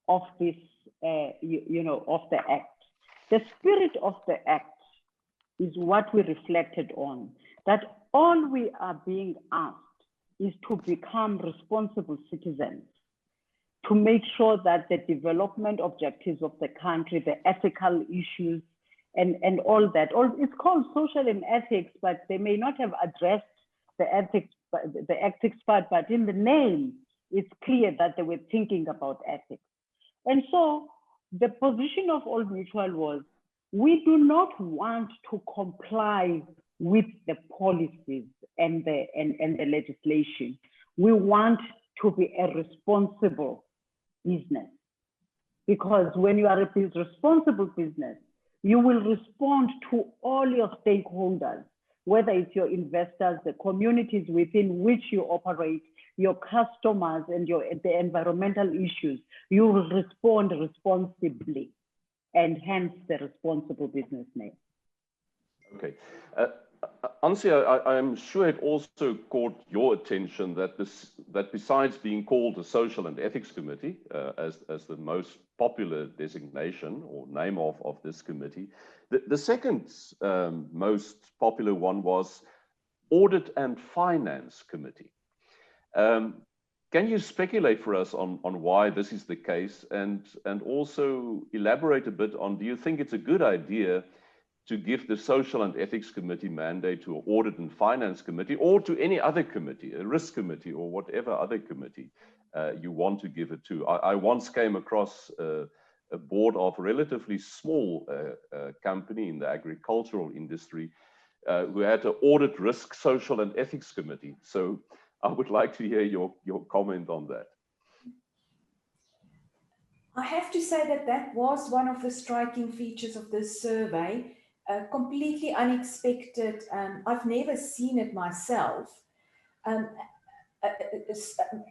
of this, of the Act. The spirit of the Act is what we reflected on, that all we are being asked is to become responsible citizens, to make sure that the development objectives of the country, the ethical issues, and all that. It's called social and ethics, but they may not have addressed the ethics part, but in the name, it's clear that they were thinking about ethics. And so the position of Old Mutual was, we do not want to comply with the policies and the legislation. We want to be a responsible business. Because when you are a responsible business, you will respond to all your stakeholders, whether it's your investors, the communities within which you operate, your customers, and the environmental issues. You will respond responsibly, and hence the responsible business name. Okay. Ansia, I'm sure it also caught your attention that besides being called the Social and Ethics Committee as the most popular designation or name of this committee, the second most popular one was Audit and Finance Committee. Can you speculate for us on why this is the case, and also elaborate a bit on, do you think it's a good idea to give the Social and Ethics Committee mandate to an Audit and Finance Committee, or to any other committee, a risk committee, or whatever other committee you want to give it to? I once came across a board of a relatively small company in the agricultural industry who had an Audit, Risk, Social and Ethics Committee. So I would like to hear your comment on that. I have to say that was one of the striking features of this survey. Completely unexpected. I've never seen it myself. And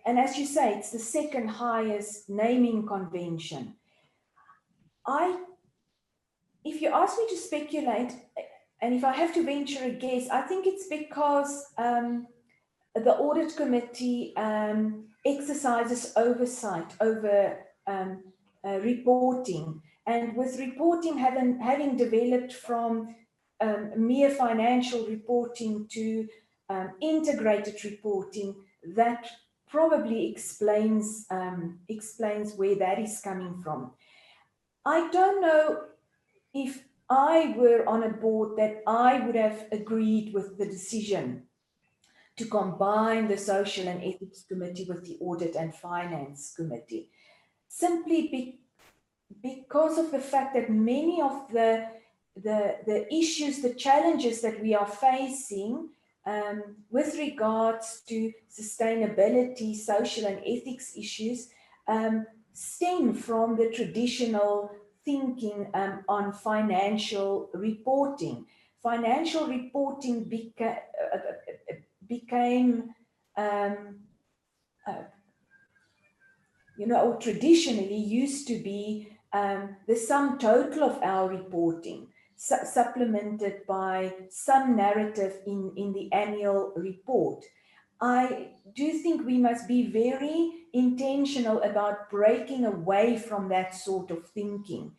as you say, it's the second highest naming convention. If you ask me to speculate, and if I have to venture a guess, I think it's because the audit committee exercises oversight over reporting. And with reporting having developed from mere financial reporting to integrated reporting, that probably explains where that is coming from. I don't know if I were on a board that I would have agreed with the decision to combine the Social and Ethics Committee with the Audit and Finance Committee, simply because of the fact that many of the issues, the challenges that we are facing with regards to sustainability, social and ethics issues stem from the traditional thinking on financial reporting. Financial reporting became traditionally used to be the sum total of our reporting, supplemented by some narrative in the annual report. I do think we must be very intentional about breaking away from that sort of thinking.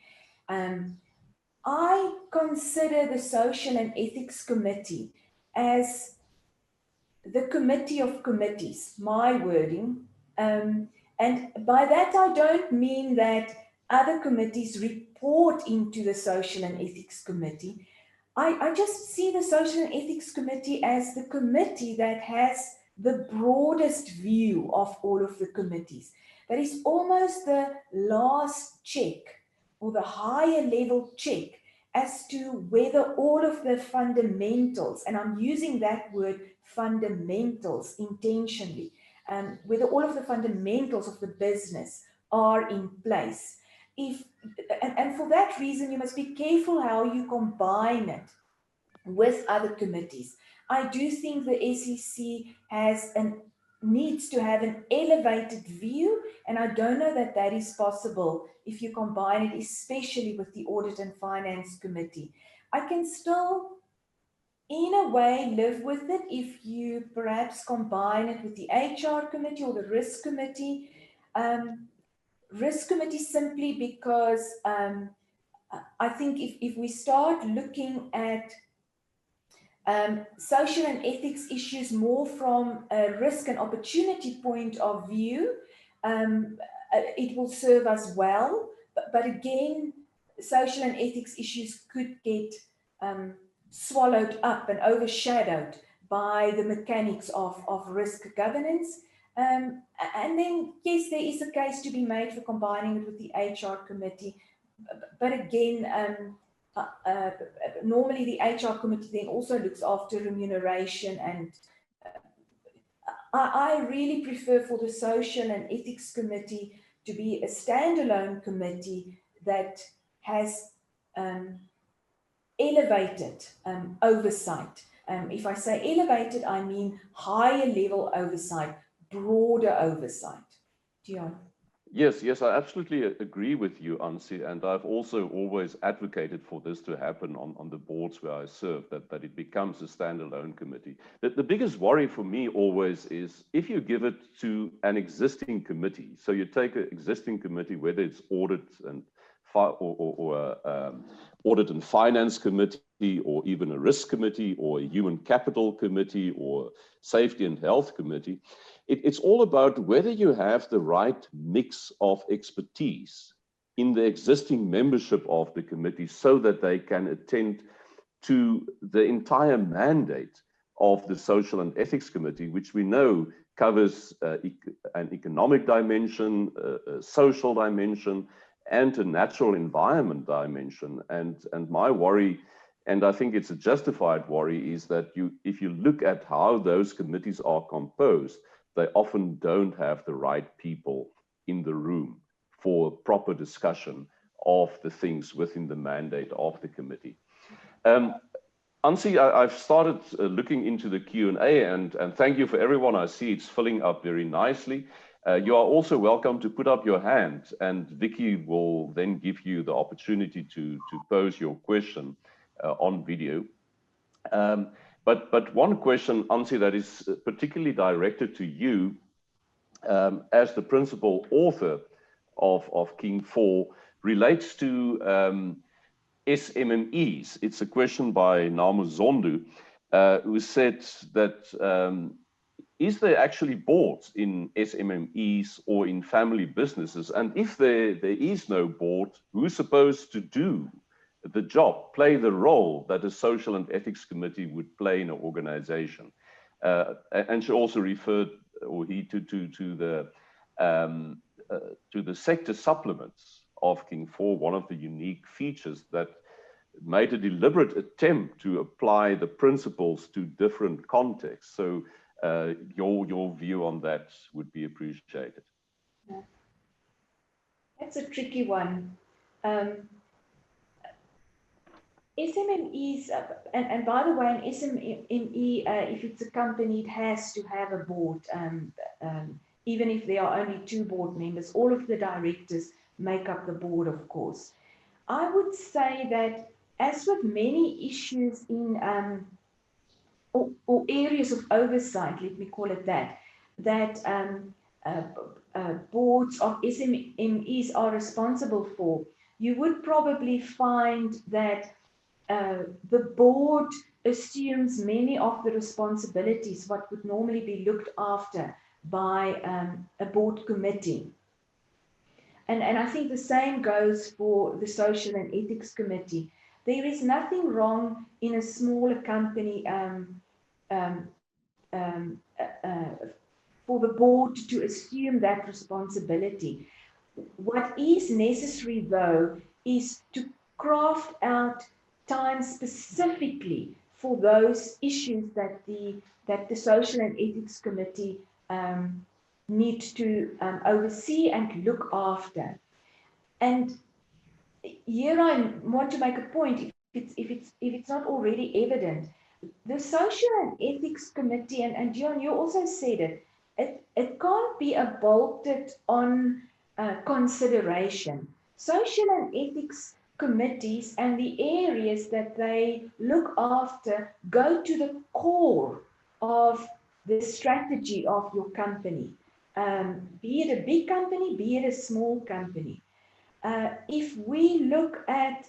I consider the Social and Ethics Committee as the committee of committees, my wording. And by that, I don't mean that other committees report into the Social and Ethics Committee. I just see the Social and Ethics Committee as the committee that has the broadest view of all of the committees. That is almost the last check or the higher level check as to whether all of the fundamentals, and I'm using that word fundamentals intentionally, whether all of the fundamentals of the business are in place. And for that reason, you must be careful how you combine it with other committees. I do think the SEC needs to have an elevated view, and I don't know that that is possible if you combine it, especially with the Audit and Finance Committee. I can still, in a way, live with it if you perhaps combine it with the HR committee or the risk committee. Risk committee simply because I think if we start looking at social and ethics issues more from a risk and opportunity point of view, it will serve us well. But again, social and ethics issues could get swallowed up and overshadowed by the mechanics of risk governance. And then, yes, there is a case to be made for combining it with the HR committee. But again, normally the HR committee then also looks after remuneration, and I really prefer for the social and ethics committee to be a standalone committee that has elevated oversight. If I say elevated, I mean higher level oversight, broader oversight. Deon. Yes, I absolutely agree with you, Ansi, and I've also always advocated for this to happen on the boards where I serve, that it becomes a standalone committee. The biggest worry for me always is if you give it to an existing committee, so you take an existing committee, whether it's audit and audit and finance committee, or even a risk committee, or a human capital committee, or safety and health committee, it's all about whether you have the right mix of expertise in the existing membership of the committee so that they can attend to the entire mandate of the Social and Ethics Committee, which we know covers an economic dimension, a social dimension, and a natural environment dimension. And my worry, and I think it's a justified worry, is that if you look at how those committees are composed, they often don't have the right people in the room for proper discussion of the things within the mandate of the committee. Ansi, I've started looking into the Q&A, and thank you for everyone. I see it's filling up very nicely. You are also welcome to put up your hand, and Vicky will then give you the opportunity to pose your question on video. But one question, Ansi, that is particularly directed to you as the principal author of King 4 relates to SMMEs. It's a question by Namu Zondu, who said that is there actually boards in SMMEs or in family businesses? And if there is no board, who's supposed to do the job, play the role that a social and ethics committee would play in an organization? And she also referred, or he, to the sector supplements of King 4, one of the unique features that made a deliberate attempt to apply the principles to different contexts. So your view on that would be appreciated. Yeah. That's a tricky one. SMMEs, and by the way, an SMME, if it's a company, it has to have a board. Even if there are only 2 board members, all of the directors make up the board, of course. I would say that, as with many issues in or areas of oversight, let me call it that, boards of SMMEs are responsible for, you would probably find that the board assumes many of the responsibilities what would normally be looked after by a board committee. And I think the same goes for the Social and Ethics Committee. There is nothing wrong in a smaller company for the board to assume that responsibility. What is necessary, though, is to craft out time specifically for those issues that the Social and Ethics Committee need to oversee and look after. And here I want to make a point, if it's not already evident. The Social and Ethics Committee, and Deon, you also said it can't be a bolted on consideration. Social and ethics committees and the areas that they look after go to the core of the strategy of your company, be it a big company, be it a small company. If we look at,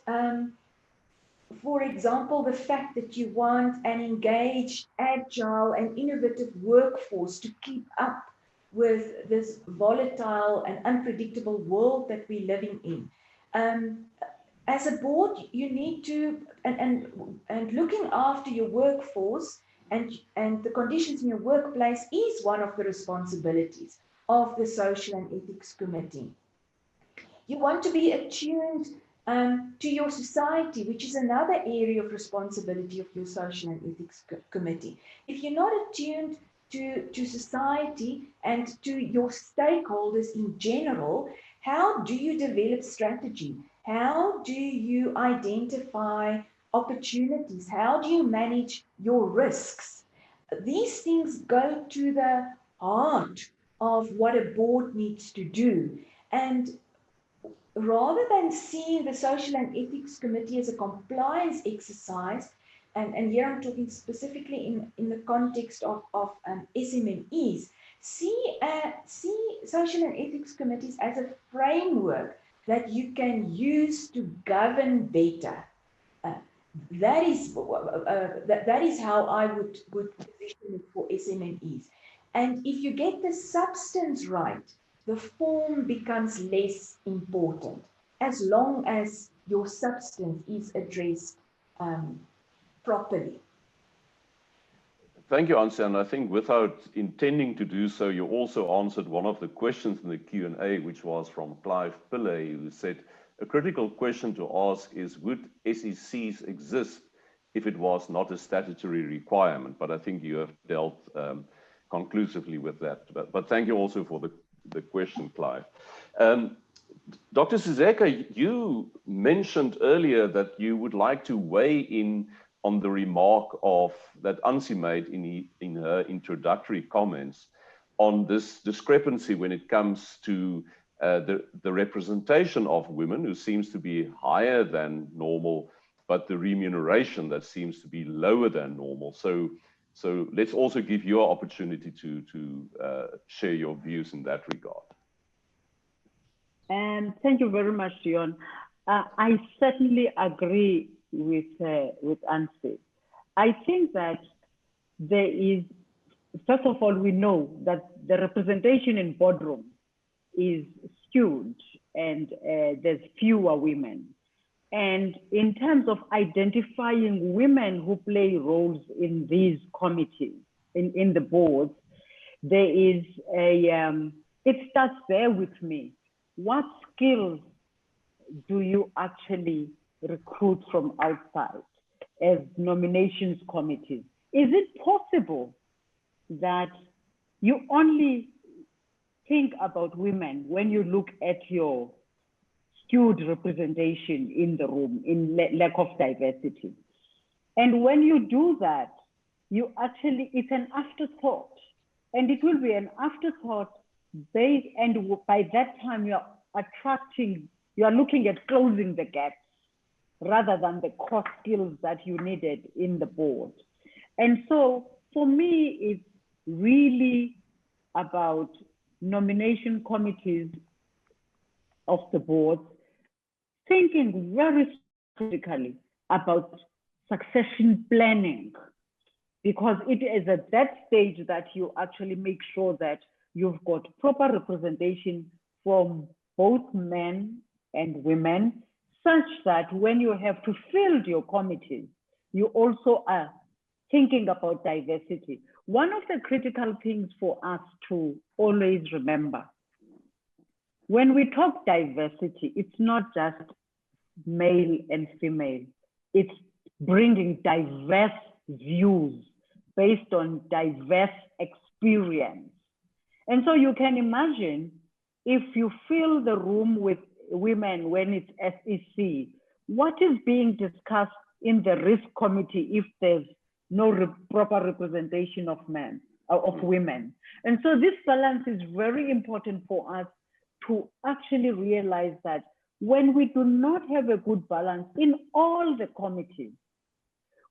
for example, the fact that you want an engaged, agile, and innovative workforce to keep up with this volatile and unpredictable world that we're living in. As a board, you need to, and looking after your workforce and the conditions in your workplace is one of the responsibilities of the Social and Ethics Committee. You want to be attuned to your society, which is another area of responsibility of your Social and Ethics Committee. If you're not attuned to society and to your stakeholders in general, how do you develop strategy? How do you identify opportunities? How do you manage your risks? These things go to the heart of what a board needs to do. And rather than seeing the Social and Ethics Committee as a compliance exercise, and here I'm talking specifically in the context of SMMEs, see Social and Ethics Committees as a framework that you can use to govern better. That is how I would position it for SMMEs. And if you get the substance right, the form becomes less important, as long as your substance is addressed properly. Thank you, Ansi. And I think without intending to do so, you also answered one of the questions in the Q&A, which was from Clive Pillay, who said, a critical question to ask is, would SECs exist if it was not a statutory requirement? But I think you have dealt conclusively with that. But thank you also for the question, Clive. Dr. Suzeka, you mentioned earlier that you would like to weigh in on the remark that Ansi made in her introductory comments on this discrepancy when it comes to the representation of women, who seems to be higher than normal, but the remuneration that seems to be lower than normal. So let's also give you an opportunity to share your views in that regard. And thank you very much, Deon. I certainly agree with Ansi. I think that there is, first of all, we know that the representation in boardroom is skewed and there's fewer women. And in terms of identifying women who play roles in these committees, in the boards, there is it starts there with me. What skills do you actually recruit from outside as nominations committees? Is it possible that you only think about women when you look at your skewed representation in the room, in lack of diversity? And when you do that, you actually, it's an afterthought, and it will be an afterthought based, and by that time you're attracting, you're looking at closing the gaps rather than the core skills that you needed in the board. And so for me, it's really about nomination committees of the board thinking very critically about succession planning, because it is at that stage that you actually make sure that you've got proper representation from both men and women, such that when you have to field your committees, you also are thinking about diversity. One of the critical things for us to always remember, when we talk diversity, it's not just male and female, it's bringing diverse views based on diverse experience. And so you can imagine if you fill the room with women when it's SEC, what is being discussed in the risk committee if there's no proper representation of men, of women? And so this balance is very important for us to actually realize that when we do not have a good balance in all the committees,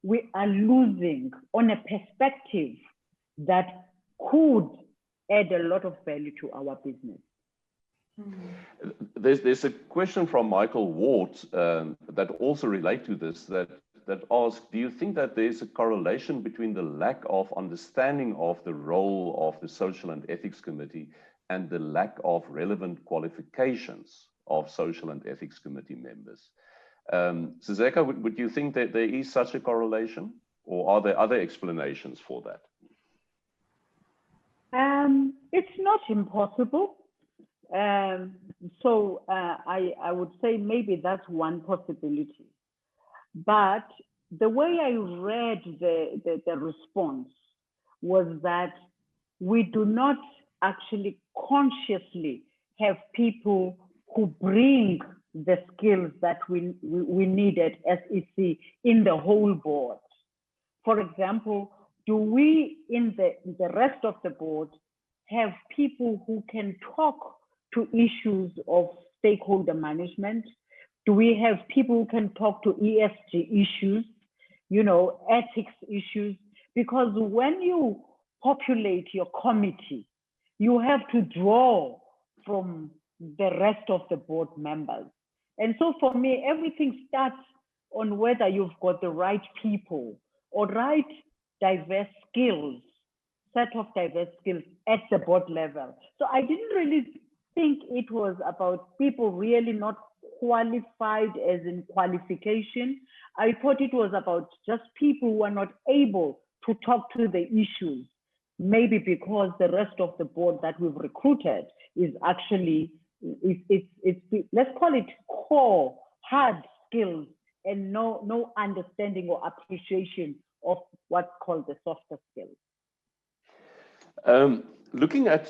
we are losing on a perspective that could add a lot of value to our business. There's a question from Michael Ward that also relate to this, that asks, do you think that there's a correlation between the lack of understanding of the role of the Social and Ethics Committee and the lack of relevant qualifications of Social and Ethics Committee members? Sizeka, would you think that there is such a correlation, or are there other explanations for that? It's not impossible. So I would say maybe that's one possibility. But the way I read the response was that we do not actually consciously have people who bring the skills that we needed as SEC in the whole board. For example, do we in the rest of the board have people who can talk to issues of stakeholder management? Do we have people who can talk to ESG issues, ethics issues? Because when you populate your committee, you have to draw from the rest of the board members. And so for me, everything starts on whether you've got the right people or right diverse skills, set of diverse skills at the board level. So I didn't really think it was about people really not qualified as in qualification. I thought it was about just people who are not able to talk to the issues, maybe because the rest of the board that we've recruited is actually, let's call it core, hard skills, and no understanding or appreciation of what's called the softer skills. Looking at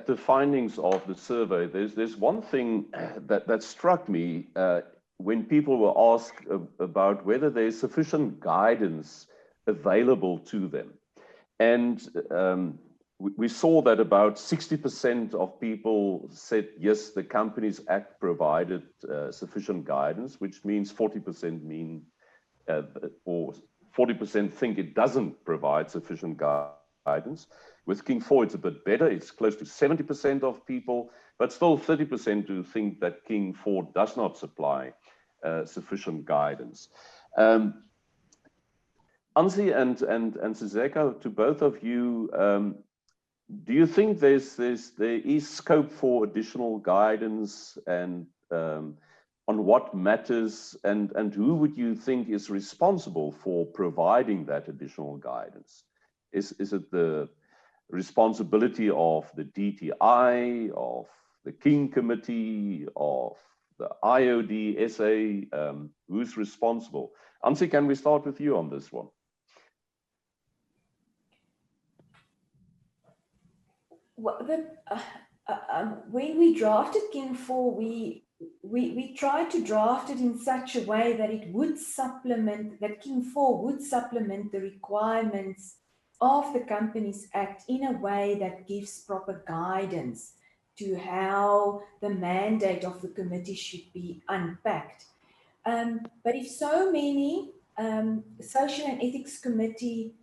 the findings of the survey, there's one thing that struck me when people were asked about whether there's sufficient guidance available to them. And we saw that about 60% of people said, yes, the Companies Act provided sufficient guidance, which means 40% mean, or 40% think it doesn't provide sufficient guidance. With King IV, it's a bit better. It's close to 70% of people, but still 30% who think that King IV does not supply sufficient guidance. Ansi and Sizeka, to both of you, do you think there is scope for additional guidance, and on what matters, and who would you think is responsible for providing that additional guidance? Is it the responsibility of the DTI, of the King Committee, of the IoDSA? Who's responsible? Ansi, can we start with you on this one? Well, when we drafted King IV, we tried to draft it in such a way that it would supplement, that King IV would supplement the requirements of the Companies Act in a way that gives proper guidance to how the mandate of the committee should be unpacked. But if so many Social and Ethics Committee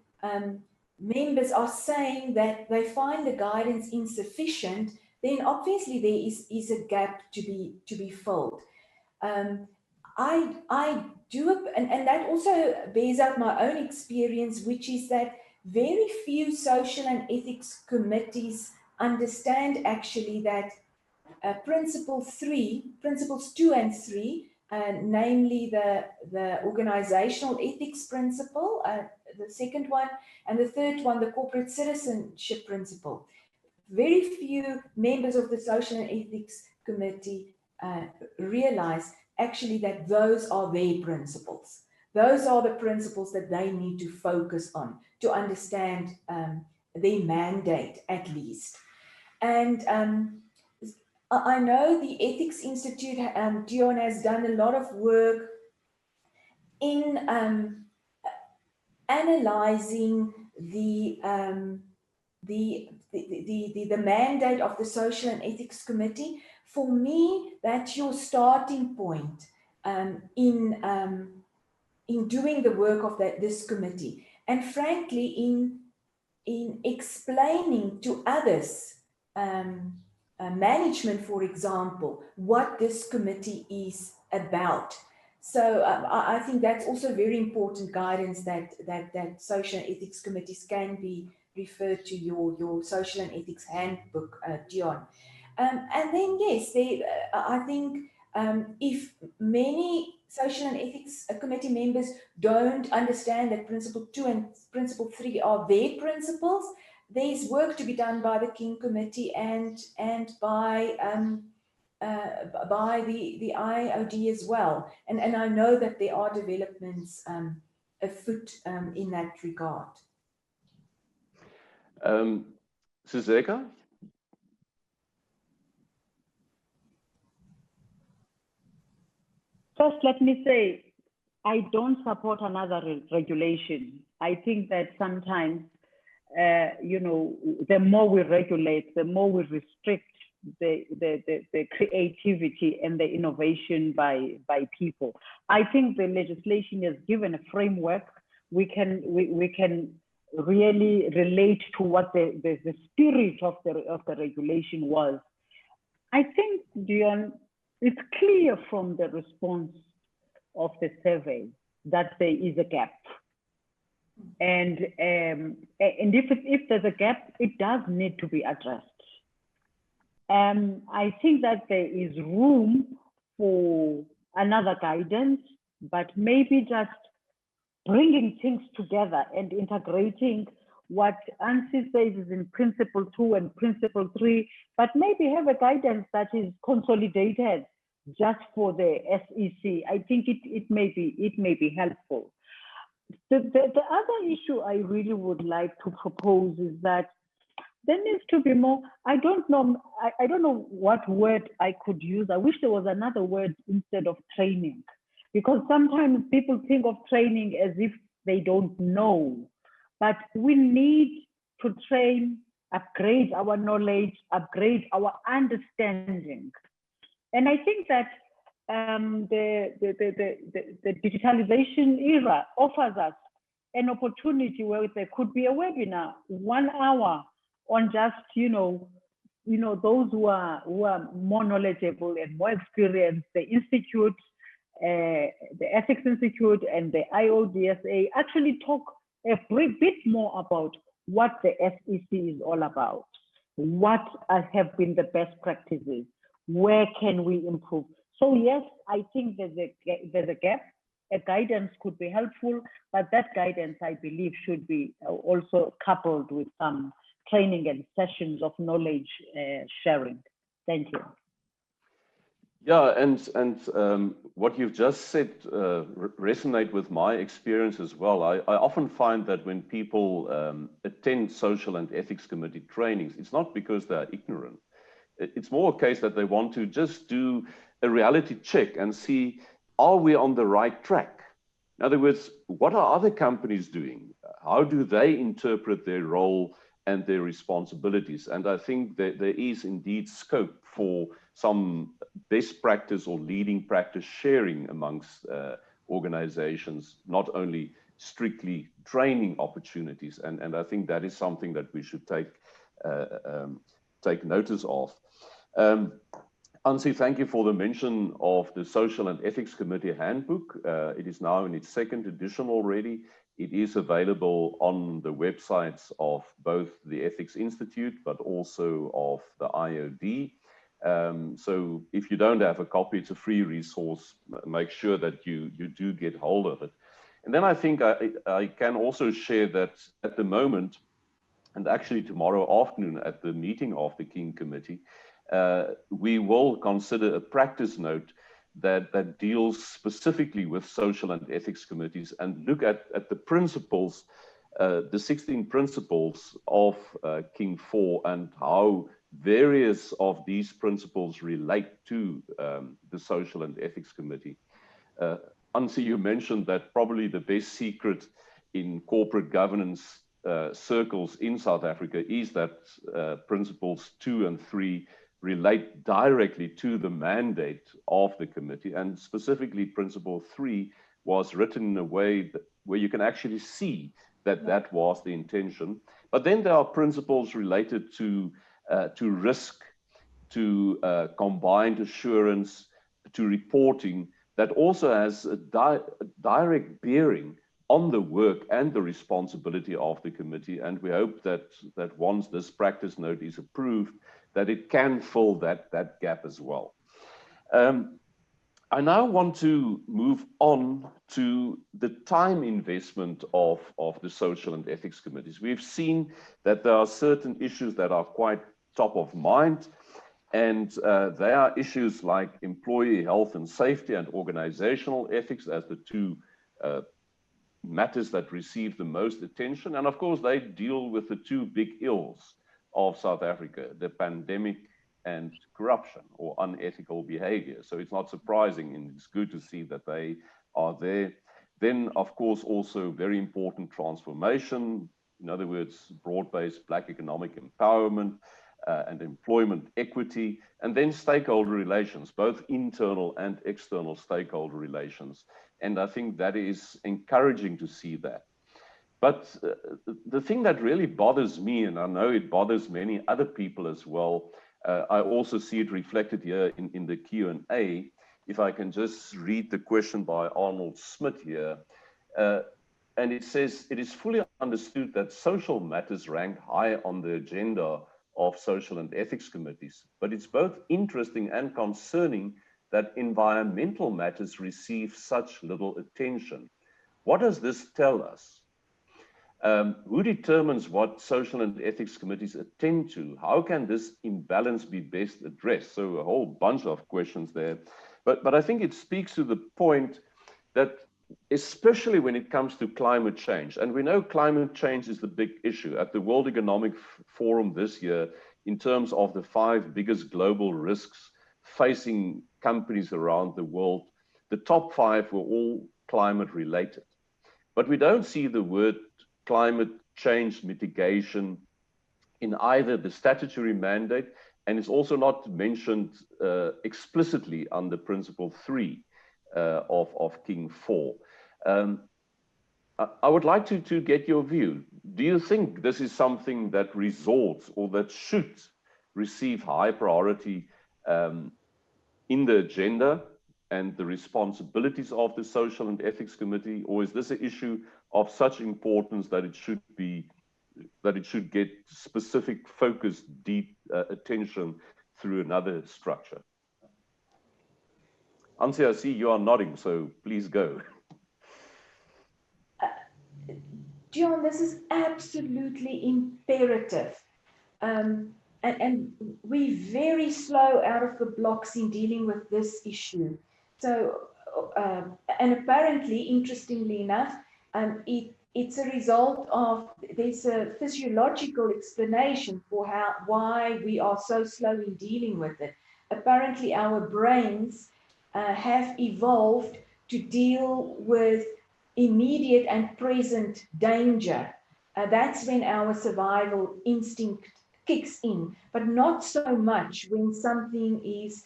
members are saying that they find the guidance insufficient, then obviously there is a gap to be filled. I do, and that also bears out my own experience, which is that very few social and ethics committees understand actually that principles 2 and 3, namely the organizational ethics principle, the second one, and the third one, the corporate citizenship principle. Very few members of the Social and Ethics Committee realize actually that those are their principles. Those are the principles that they need to focus on to understand their mandate, at least. And I know the Ethics Institute, Deon, has done a lot of work in analyzing the the mandate of the Social and Ethics Committee, for me, that's your starting point in doing the work of this committee. And frankly, in explaining to others, management, for example, what this committee is about. So I think that's also very important guidance that social and ethics committees can be referred to your social and ethics handbook, Deon. And then yes, I think if many social and ethics committee members don't understand that Principle 2 and Principle 3 are their principles, there's work to be done by the King Committee and by the IoD as well. And I know that there are developments afoot in that regard. Suzeka? First, let me say, I don't support another regulation. I think that sometimes, you know, the more we regulate, the more we restrict the creativity and the innovation by people. I think the legislation has given a framework. We can really relate to what the spirit of the regulation was. I think, Deon, it's clear from the response of the survey that there is a gap. And if there's a gap, it does need to be addressed. I think that there is room for another guidance, but maybe just bringing things together and integrating what ANSI says is in Principle 2 and Principle 3, but maybe have a guidance that is consolidated just for the SEC. I think it may be helpful. The other issue I really would like to propose is that there needs to be more. I don't know what word I could use. I wish there was another word instead of training, because sometimes people think of training as if they don't know. But we need to train, upgrade our knowledge, upgrade our understanding. And I think that the digitalization era offers us an opportunity where there could be a webinar, 1 hour on just, those who are more knowledgeable and more experienced, the institute, the Ethics Institute and the IoDSA actually talk a bit more about what the SEC is all about. What have been the best practices? Where can we improve? So yes, I think there's a gap. A guidance could be helpful, but that guidance, I believe, should be also coupled with some training and sessions of knowledge sharing. Thank you. Yeah, and what you've just said resonate with my experience as well. I often find that when people attend social and ethics committee trainings, it's not because they're ignorant. It's more a case that they want to just do a reality check and see, are we on the right track? In other words, what are other companies doing? How do they interpret their role and their responsibilities? And I think that there is indeed scope for some best practice or leading practice sharing amongst organizations, not only strictly training opportunities. And I think that is something that we should take notice of. Ansi, thank you for the mention of the Social and Ethics Committee Handbook. It is now in its 2nd edition already. It is available on the websites of both the Ethics Institute, but also of the IoD. So if you don't have a copy, it's a free resource. Make sure that you do get hold of it. And then I think I can also share that at the moment, and actually tomorrow afternoon at the meeting of the King Committee, we will consider a practice note that deals specifically with social and ethics committees and look at the principles, the 16 principles of King 4 and how various of these principles relate to the social and ethics committee. Ansi, you mentioned that probably the best secret in corporate governance circles in South Africa is that principles 2 and 3 relate directly to the mandate of the committee, and specifically principle 3 was written in a way where you can actually see that that was the intention. But then there are principles related to risk, to combined assurance, to reporting, that also has a direct bearing on the work and the responsibility of the committee. And we hope that once this practice note is approved, that it can fill that gap as well. I now want to move on to the time investment of the social and ethics committees. We've seen that there are certain issues that are quite top of mind, and they are issues like employee health and safety and organizational ethics as the two matters that receive the most attention. And of course, they deal with the two big ills of South Africa, the pandemic and corruption or unethical behavior. So it's not surprising, and it's good to see that they are there. Then, of course, also very important transformation, in other words, broad-based Black economic empowerment and employment equity, and then stakeholder relations, both internal and external stakeholder relations. And I think that is encouraging to see that. But the thing that really bothers me, and I know it bothers many other people as well, I also see it reflected here in the Q&A. If I can just read the question by Arnold Smith here. And it says, it is fully understood that social matters rank high on the agenda of social and ethics committees, but it's both interesting and concerning that environmental matters receive such little attention. What does this tell us? Who determines what social and ethics committees attend to? How can this imbalance be best addressed? So a whole bunch of questions there. But I think it speaks to the point that especially when it comes to climate change, and we know climate change is the big issue at the World Economic Forum this year, in terms of the 5 biggest global risks facing companies around the world, the top 5 were all climate related. But we don't see the word climate change mitigation in either the statutory mandate, and it's also not mentioned explicitly under Principle 3 of King 4. I would like to get your view. Do you think this is something that resorts or that should receive high priority in the agenda and the responsibilities of the Social and Ethics Committee, or is this an issue of such importance that it should get specific, focused, deep attention through another structure? Ansi, I see you are nodding, so please go. Deon, this is absolutely imperative. And we're very slow out of the blocks in dealing with this issue. So, and apparently, interestingly enough, it's a result of, there's a physiological explanation for why we are so slow in dealing with it. Apparently, our brains have evolved to deal with immediate and present danger. That's when our survival instinct kicks in, but not so much when something is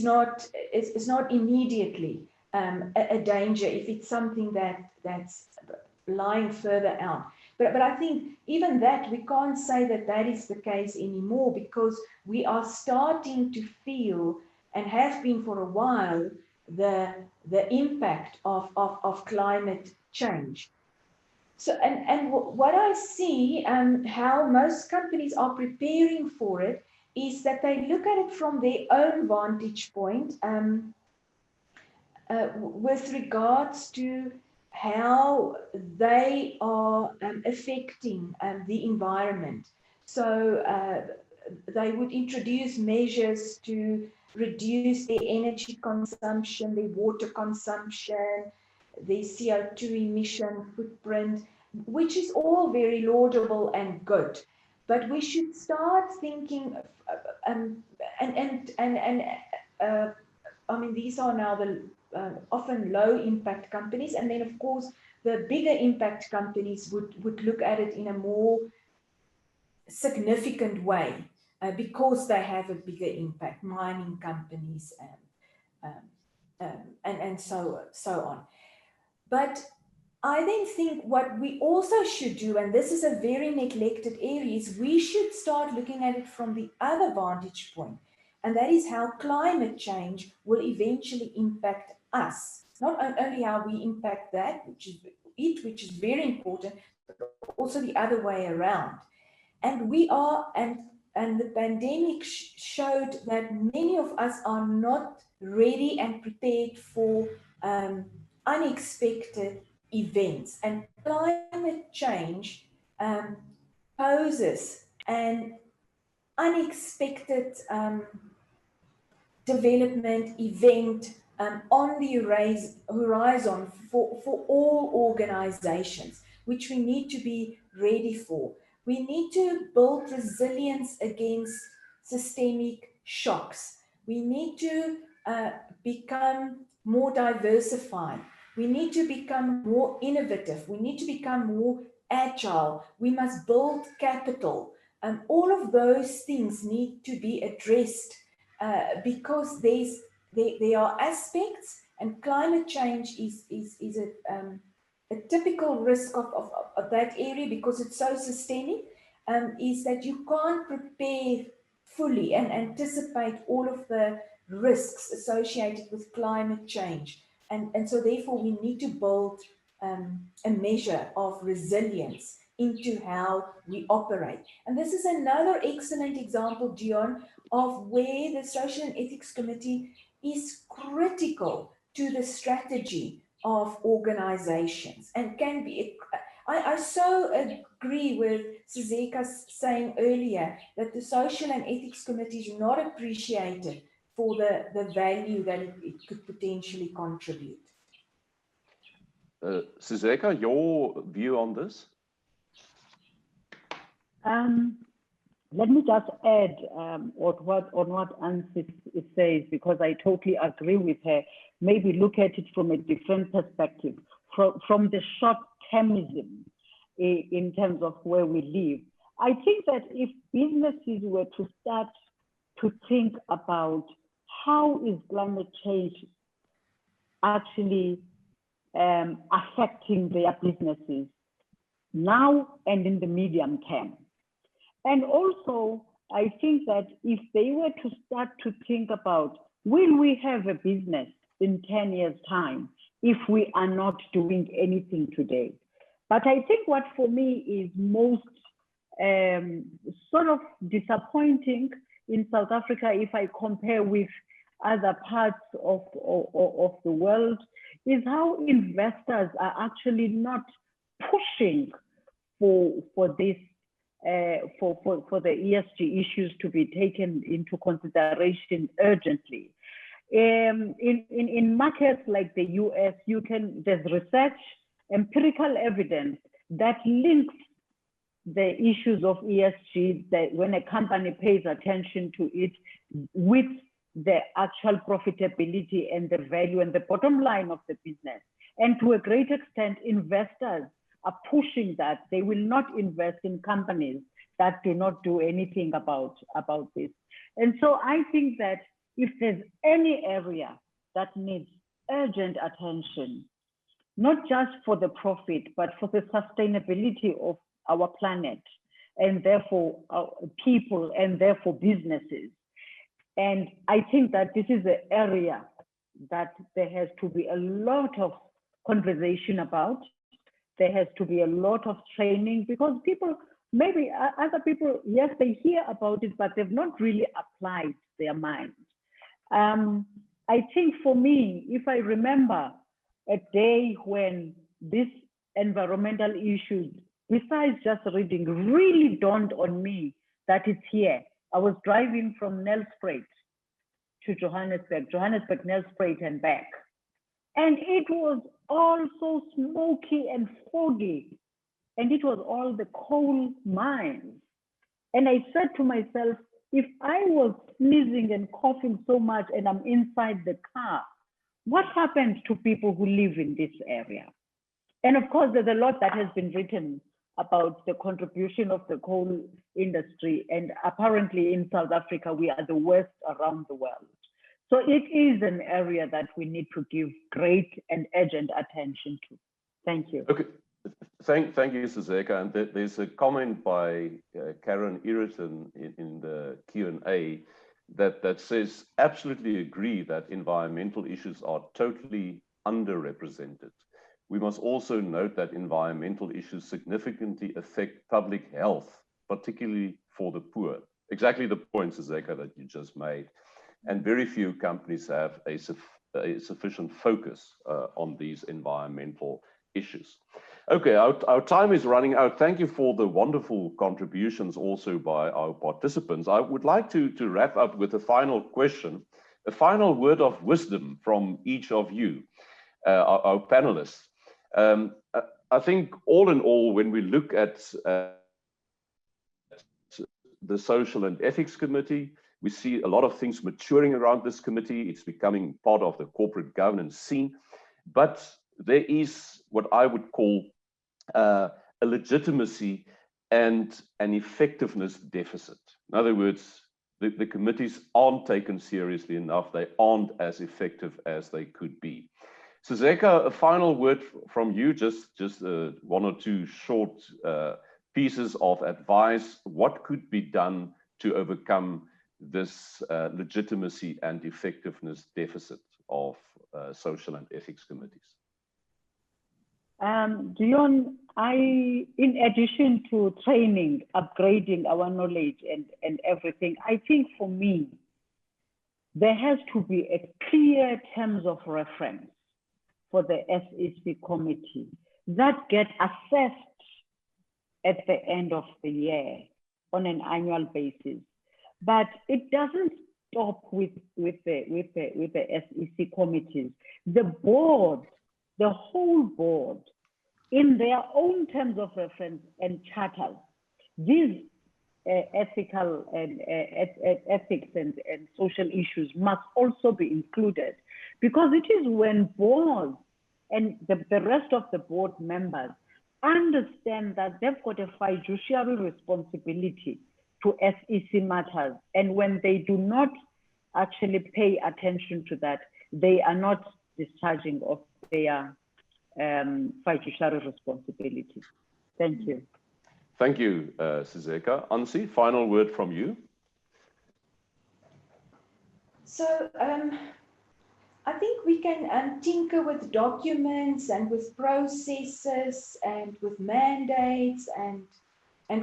not immediately a danger, if it's something that's lying further out. But I think even that, we can't say that is the case anymore, because we are starting to feel, and have been for a while, the impact of climate change. So, and what I see, how most companies are preparing for it, is that they look at it from their own vantage point, with regards to how they are affecting the environment. So they would introduce measures to reduce their energy consumption, their water consumption, their CO2 emission footprint, which is all very laudable and good. But we should start thinking, I mean, these are now the often low impact companies. And then of course, the bigger impact companies would look at it in a more significant way because they have a bigger impact, mining companies and so on. But I then think what we also should do, and this is a very neglected area, is we should start looking at it from the other vantage point, and that is how climate change will eventually impact us. Not only how we impact that, which is very important, but also the other way around. And we are, and the pandemic showed that many of us are not ready and prepared for unexpected events. And climate change poses an unexpected development event on the horizon for all organizations, which we need to be ready for. We need to build resilience against systemic shocks. We need to become more diversified. We need to become more innovative. We need to become more agile. We must build capital. All of those things need to be addressed because there are aspects, and climate change is a typical risk of that area because it's so systemic, is that you can't prepare fully and anticipate all of the risks associated with climate change. And so therefore we need to build a measure of resilience into how we operate. And this is another excellent example, Deon, of where the Social and Ethics Committee is critical to the strategy of organizations and can be. I so agree with Sizeka saying earlier that the Social and Ethics Committee is not appreciated for the value that it could potentially contribute. Sizeka, your view on this? Let me just add on what Ansi says, because I totally agree with her. Maybe look at it from a different perspective, from the short-termism in terms of where we live. I think that if businesses were to start to think about how is climate change actually affecting their businesses now and in the medium term. And also, I think that if they were to start to think about, will we have a business in 10 years' time if we are not doing anything today? But I think what for me is most sort of disappointing in South Africa, if I compare with other parts of the world, is how investors are actually not pushing for this. For the ESG issues to be taken into consideration urgently. In markets like the US, there's research, empirical evidence that links the issues of ESG, that when a company pays attention to it, with the actual profitability and the value and the bottom line of the business. And to a great extent, investors are pushing that. They will not invest in companies that do not do anything about this. And so I think that if there's any area that needs urgent attention, not just for the profit, but for the sustainability of our planet, and therefore our people, and therefore businesses. And I think that this is the area that there has to be a lot of conversation about. There has to be a lot of training, because people, maybe other people, yes, they hear about it, but they've not really applied their mind. I think for me, if I remember a day when this environmental issues, besides just reading, really dawned on me that it's here. I was driving from Nelspruit to Johannesburg, Nelspruit and back. And it was all so smoky and foggy. And it was all the coal mines. And I said to myself, if I was sneezing and coughing so much and I'm inside the car, what happens to people who live in this area? And of course, there's a lot that has been written about the contribution of the coal industry. And apparently in South Africa, we are the worst around the world. So it is an area that we need to give great and urgent attention to. Thank you. Okay, thank you, Sizeka. And there's a comment by Karen Irriton in the Q&A that says, absolutely agree that environmental issues are totally underrepresented. We must also note that environmental issues significantly affect public health, particularly for the poor. Exactly the point, Sizeka, that you just made. And very few companies have a sufficient focus on these environmental issues. Okay, our time is running out. Thank you for the wonderful contributions also by our participants. I would like to wrap up with a final question, a final word of wisdom from each of you, our panelists. I think all in all, when we look at the Social and Ethics Committee, we see a lot of things maturing around this committee. It's becoming part of the corporate governance scene, but there is what I would call a legitimacy and an effectiveness deficit. In other words, the committees aren't taken seriously enough. They aren't as effective as they could be. Sizeka, a final word from you, just one or two short pieces of advice. What could be done to overcome this legitimacy and effectiveness deficit of social and ethics committees? Deon, in addition to training, upgrading our knowledge and everything, I think for me, there has to be a clear terms of reference for the SEC committee that get assessed at the end of the year on an annual basis. But it doesn't stop with the SEC committees. The board, the whole board, in their own terms of reference and charters, these ethical and ethics and social issues must also be included, because it is when boards and the rest of the board members understand that they've got a fiduciary responsibility to SEC matters, and when they do not actually pay attention to that, they are not discharging of their fiduciary responsibility. Thank you. Thank you, Sizeka. Ansi, final word from you. So I think we can tinker with documents and with processes and with mandates and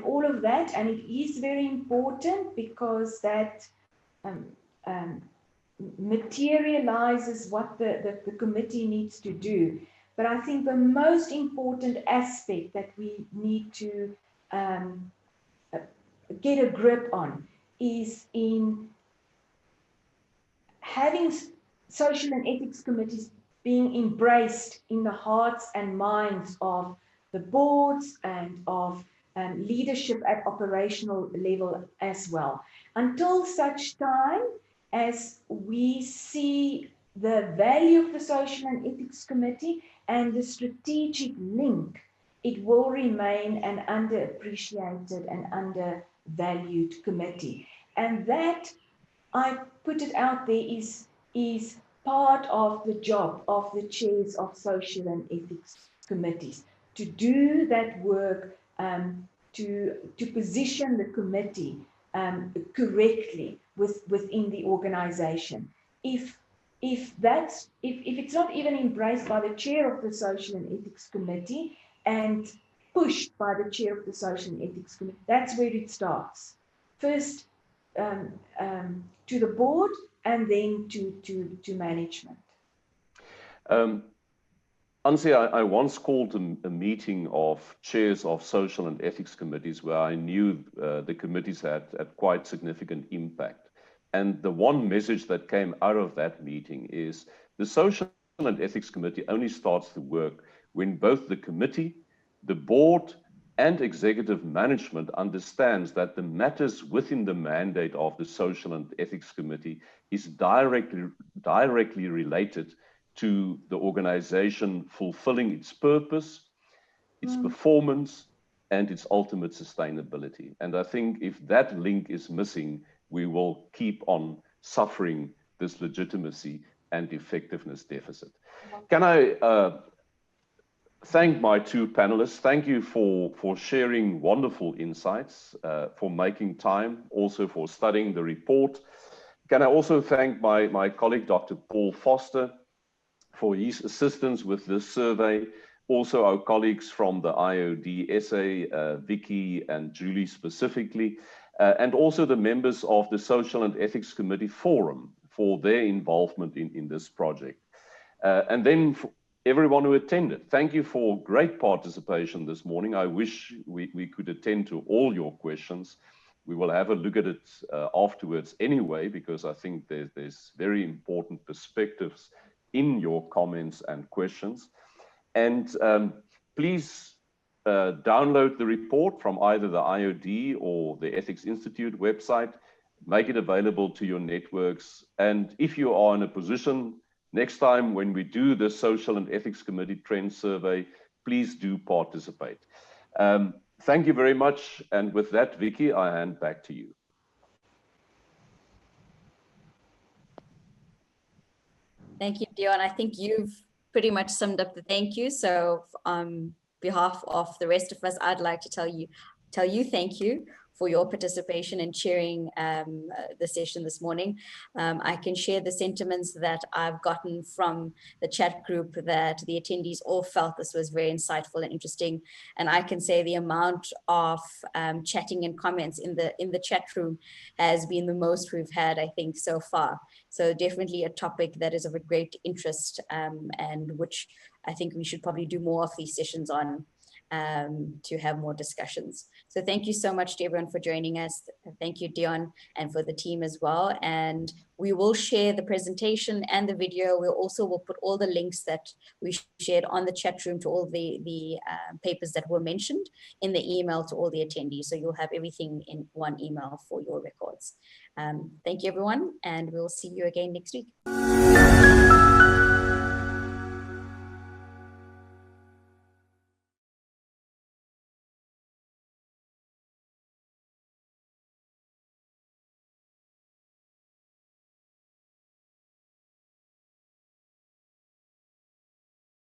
all of that, and it is very important because that materializes what the committee needs to do. But I think the most important aspect that we need to get a grip on is in having social and ethics committees being embraced in the hearts and minds of the boards and of leadership at operational level as well. Until such time as we see the value of the Social and Ethics Committee and the strategic link, it will remain an underappreciated and undervalued committee. And that, I put it out there, is part of the job of the chairs of social and ethics committees, to do that work, to position the committee correctly within the organization. If it's not even embraced by the chair of the Social and Ethics Committee and pushed by the chair of the Social and Ethics Committee, that's where it starts. First to the board and then to management. Ansi, I once called a meeting of chairs of social and ethics committees where I knew the committees had quite significant impact. And the one message that came out of that meeting is the Social and Ethics Committee only starts to work when both the committee, the board, and executive management understands that the matters within the mandate of the Social and Ethics Committee is directly related to the organization fulfilling its purpose its performance, and its ultimate sustainability. And I think if that link is missing, we will keep on suffering this legitimacy and effectiveness deficit. Can I thank my two panelists? Thank you for sharing wonderful insights, for making time, also for studying the report. Can I also thank my colleague, Dr. Paul Vorster, for his assistance with this survey. Also our colleagues from the IoDSA, Vicky and Julie specifically, and also the members of the Social and Ethics Committee Forum for their involvement in this project. And then for everyone who attended, thank you for great participation this morning. I wish we could attend to all your questions. We will have a look at it afterwards anyway, because I think there's very important perspectives in your comments and questions. And please download the report from either the IoD or the Ethics Institute website, make it available to your networks. And if you are in a position next time when we do the Social and Ethics Committee Trend Survey, please do participate. Thank you very much. And with that, Vicky, I hand back to you. Thank you, Deon. I think you've pretty much summed up the thank you. So on behalf of the rest of us, I'd like to tell you thank you for your participation and chairing the session this morning. I can share the sentiments that I've gotten from the chat group, that the attendees all felt this was very insightful and interesting. And I can say the amount of chatting and comments in the chat room has been the most we've had, I think, so far. So definitely a topic that is of a great interest, and which I think we should probably do more of these sessions on, to have more discussions. So thank you so much to everyone for joining us. Thank you, Deon, and for the team as well. And we will share the presentation and the video. We also will put all the links that we shared on the chat room to all the papers that were mentioned in the email to all the attendees. So you'll have everything in one email for your records. Thank you, everyone, and we'll see you again next week.